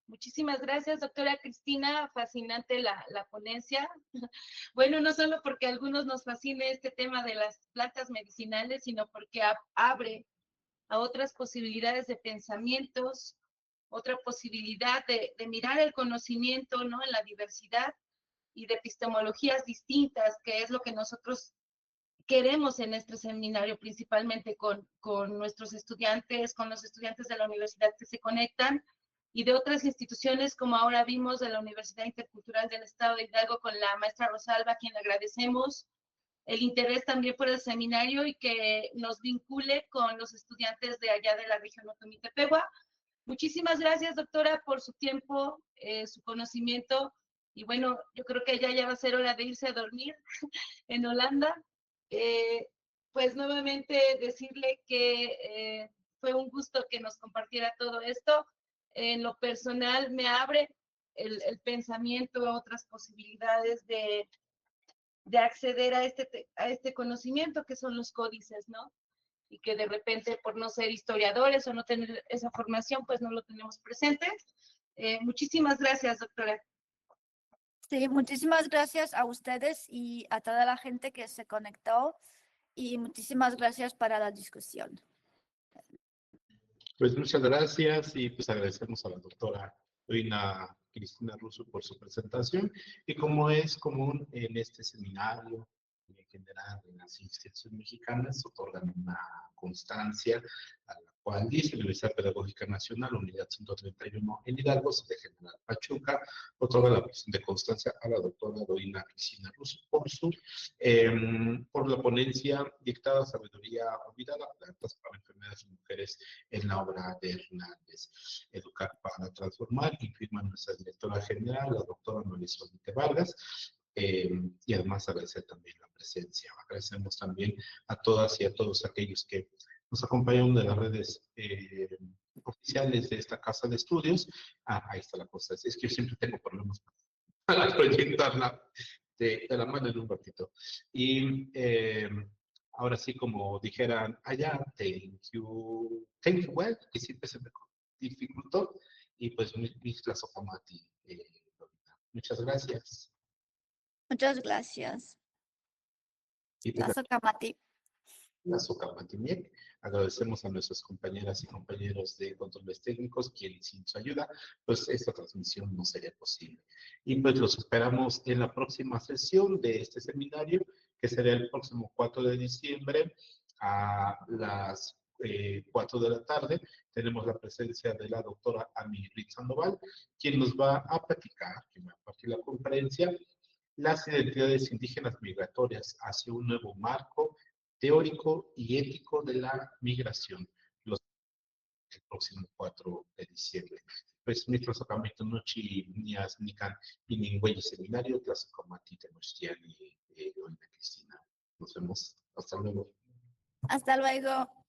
muchísimas gracias, doctora Cristina, fascinante la ponencia. Bueno, no solo porque a algunos nos fascine este tema de las plantas medicinales, sino porque abre a otras posibilidades de pensamientos, otra posibilidad de mirar el conocimiento, ¿no? En la diversidad y de epistemologías distintas, que es lo que nosotros queremos en este seminario, principalmente con nuestros estudiantes, con los estudiantes de la universidad que se conectan y de otras instituciones, como ahora vimos de la Universidad Intercultural del Estado de Hidalgo con la maestra Rosalba, a quien le agradecemos el interés también por el seminario y que nos vincule con los estudiantes de allá de la región Otomí-Tepehua. Muchísimas gracias, doctora, por su tiempo, su conocimiento. Y bueno, yo creo que ya va a ser hora de irse a dormir en Holanda. Pues nuevamente decirle que fue un gusto que nos compartiera todo esto. En lo personal me abre el pensamiento a otras posibilidades de acceder a este conocimiento que son los códices, ¿no? Y que de repente por no ser historiadores o no tener esa formación, pues no lo tenemos presente. Muchísimas gracias, doctora. Sí, muchísimas gracias a ustedes y a toda la gente que se conectó y muchísimas gracias para la discusión. Pues muchas gracias y pues agradecemos a la doctora Doina Cristina Russo por su presentación y como es común en este seminario en general en las instituciones mexicanas otorgan una constancia a la cual dice Universidad Pedagógica Nacional, Unidad 131 en Hidalgo, de General Pachuca, otorga la posición de constancia a la doctora Doina Cristina Russo por la ponencia dictada Sabiduría Olvidada, plantas para enfermedades en mujeres en la obra de Hernández, Educar para Transformar, y firma nuestra directora general, la doctora Marisol Vargas, y además agradecer también la presencia. Agradecemos también a todas y a todos aquellos que nos acompañan de las redes oficiales de esta casa de estudios. Ahí está la cosa. Es que yo siempre tengo problemas para proyectarla de la mano en un ratito. Y ahora sí, como dijeran allá, thank you well, que siempre se me dificultó. Y pues, muchas gracias. Muchas gracias. Y Lazo Kamati. la Socamatimiec. Agradecemos a nuestras compañeras y compañeros de controles técnicos, quienes sin su ayuda, pues esta transmisión no sería posible. Y pues los esperamos en la próxima sesión de este seminario, que será el próximo 4 de diciembre a las 4 de la tarde. Tenemos la presencia de la doctora Ami Ritz Sandoval, quien nos va a platicar, quien va a partir la conferencia, las identidades indígenas migratorias hacia un nuevo marco teórico y ético de la migración, el próximo 4 de diciembre. Pues, nuestros sacramentos nochi nias nican y ningüey seminario, tlascomati temostiani, doña Cristina. Nos vemos. Hasta luego. Hasta luego.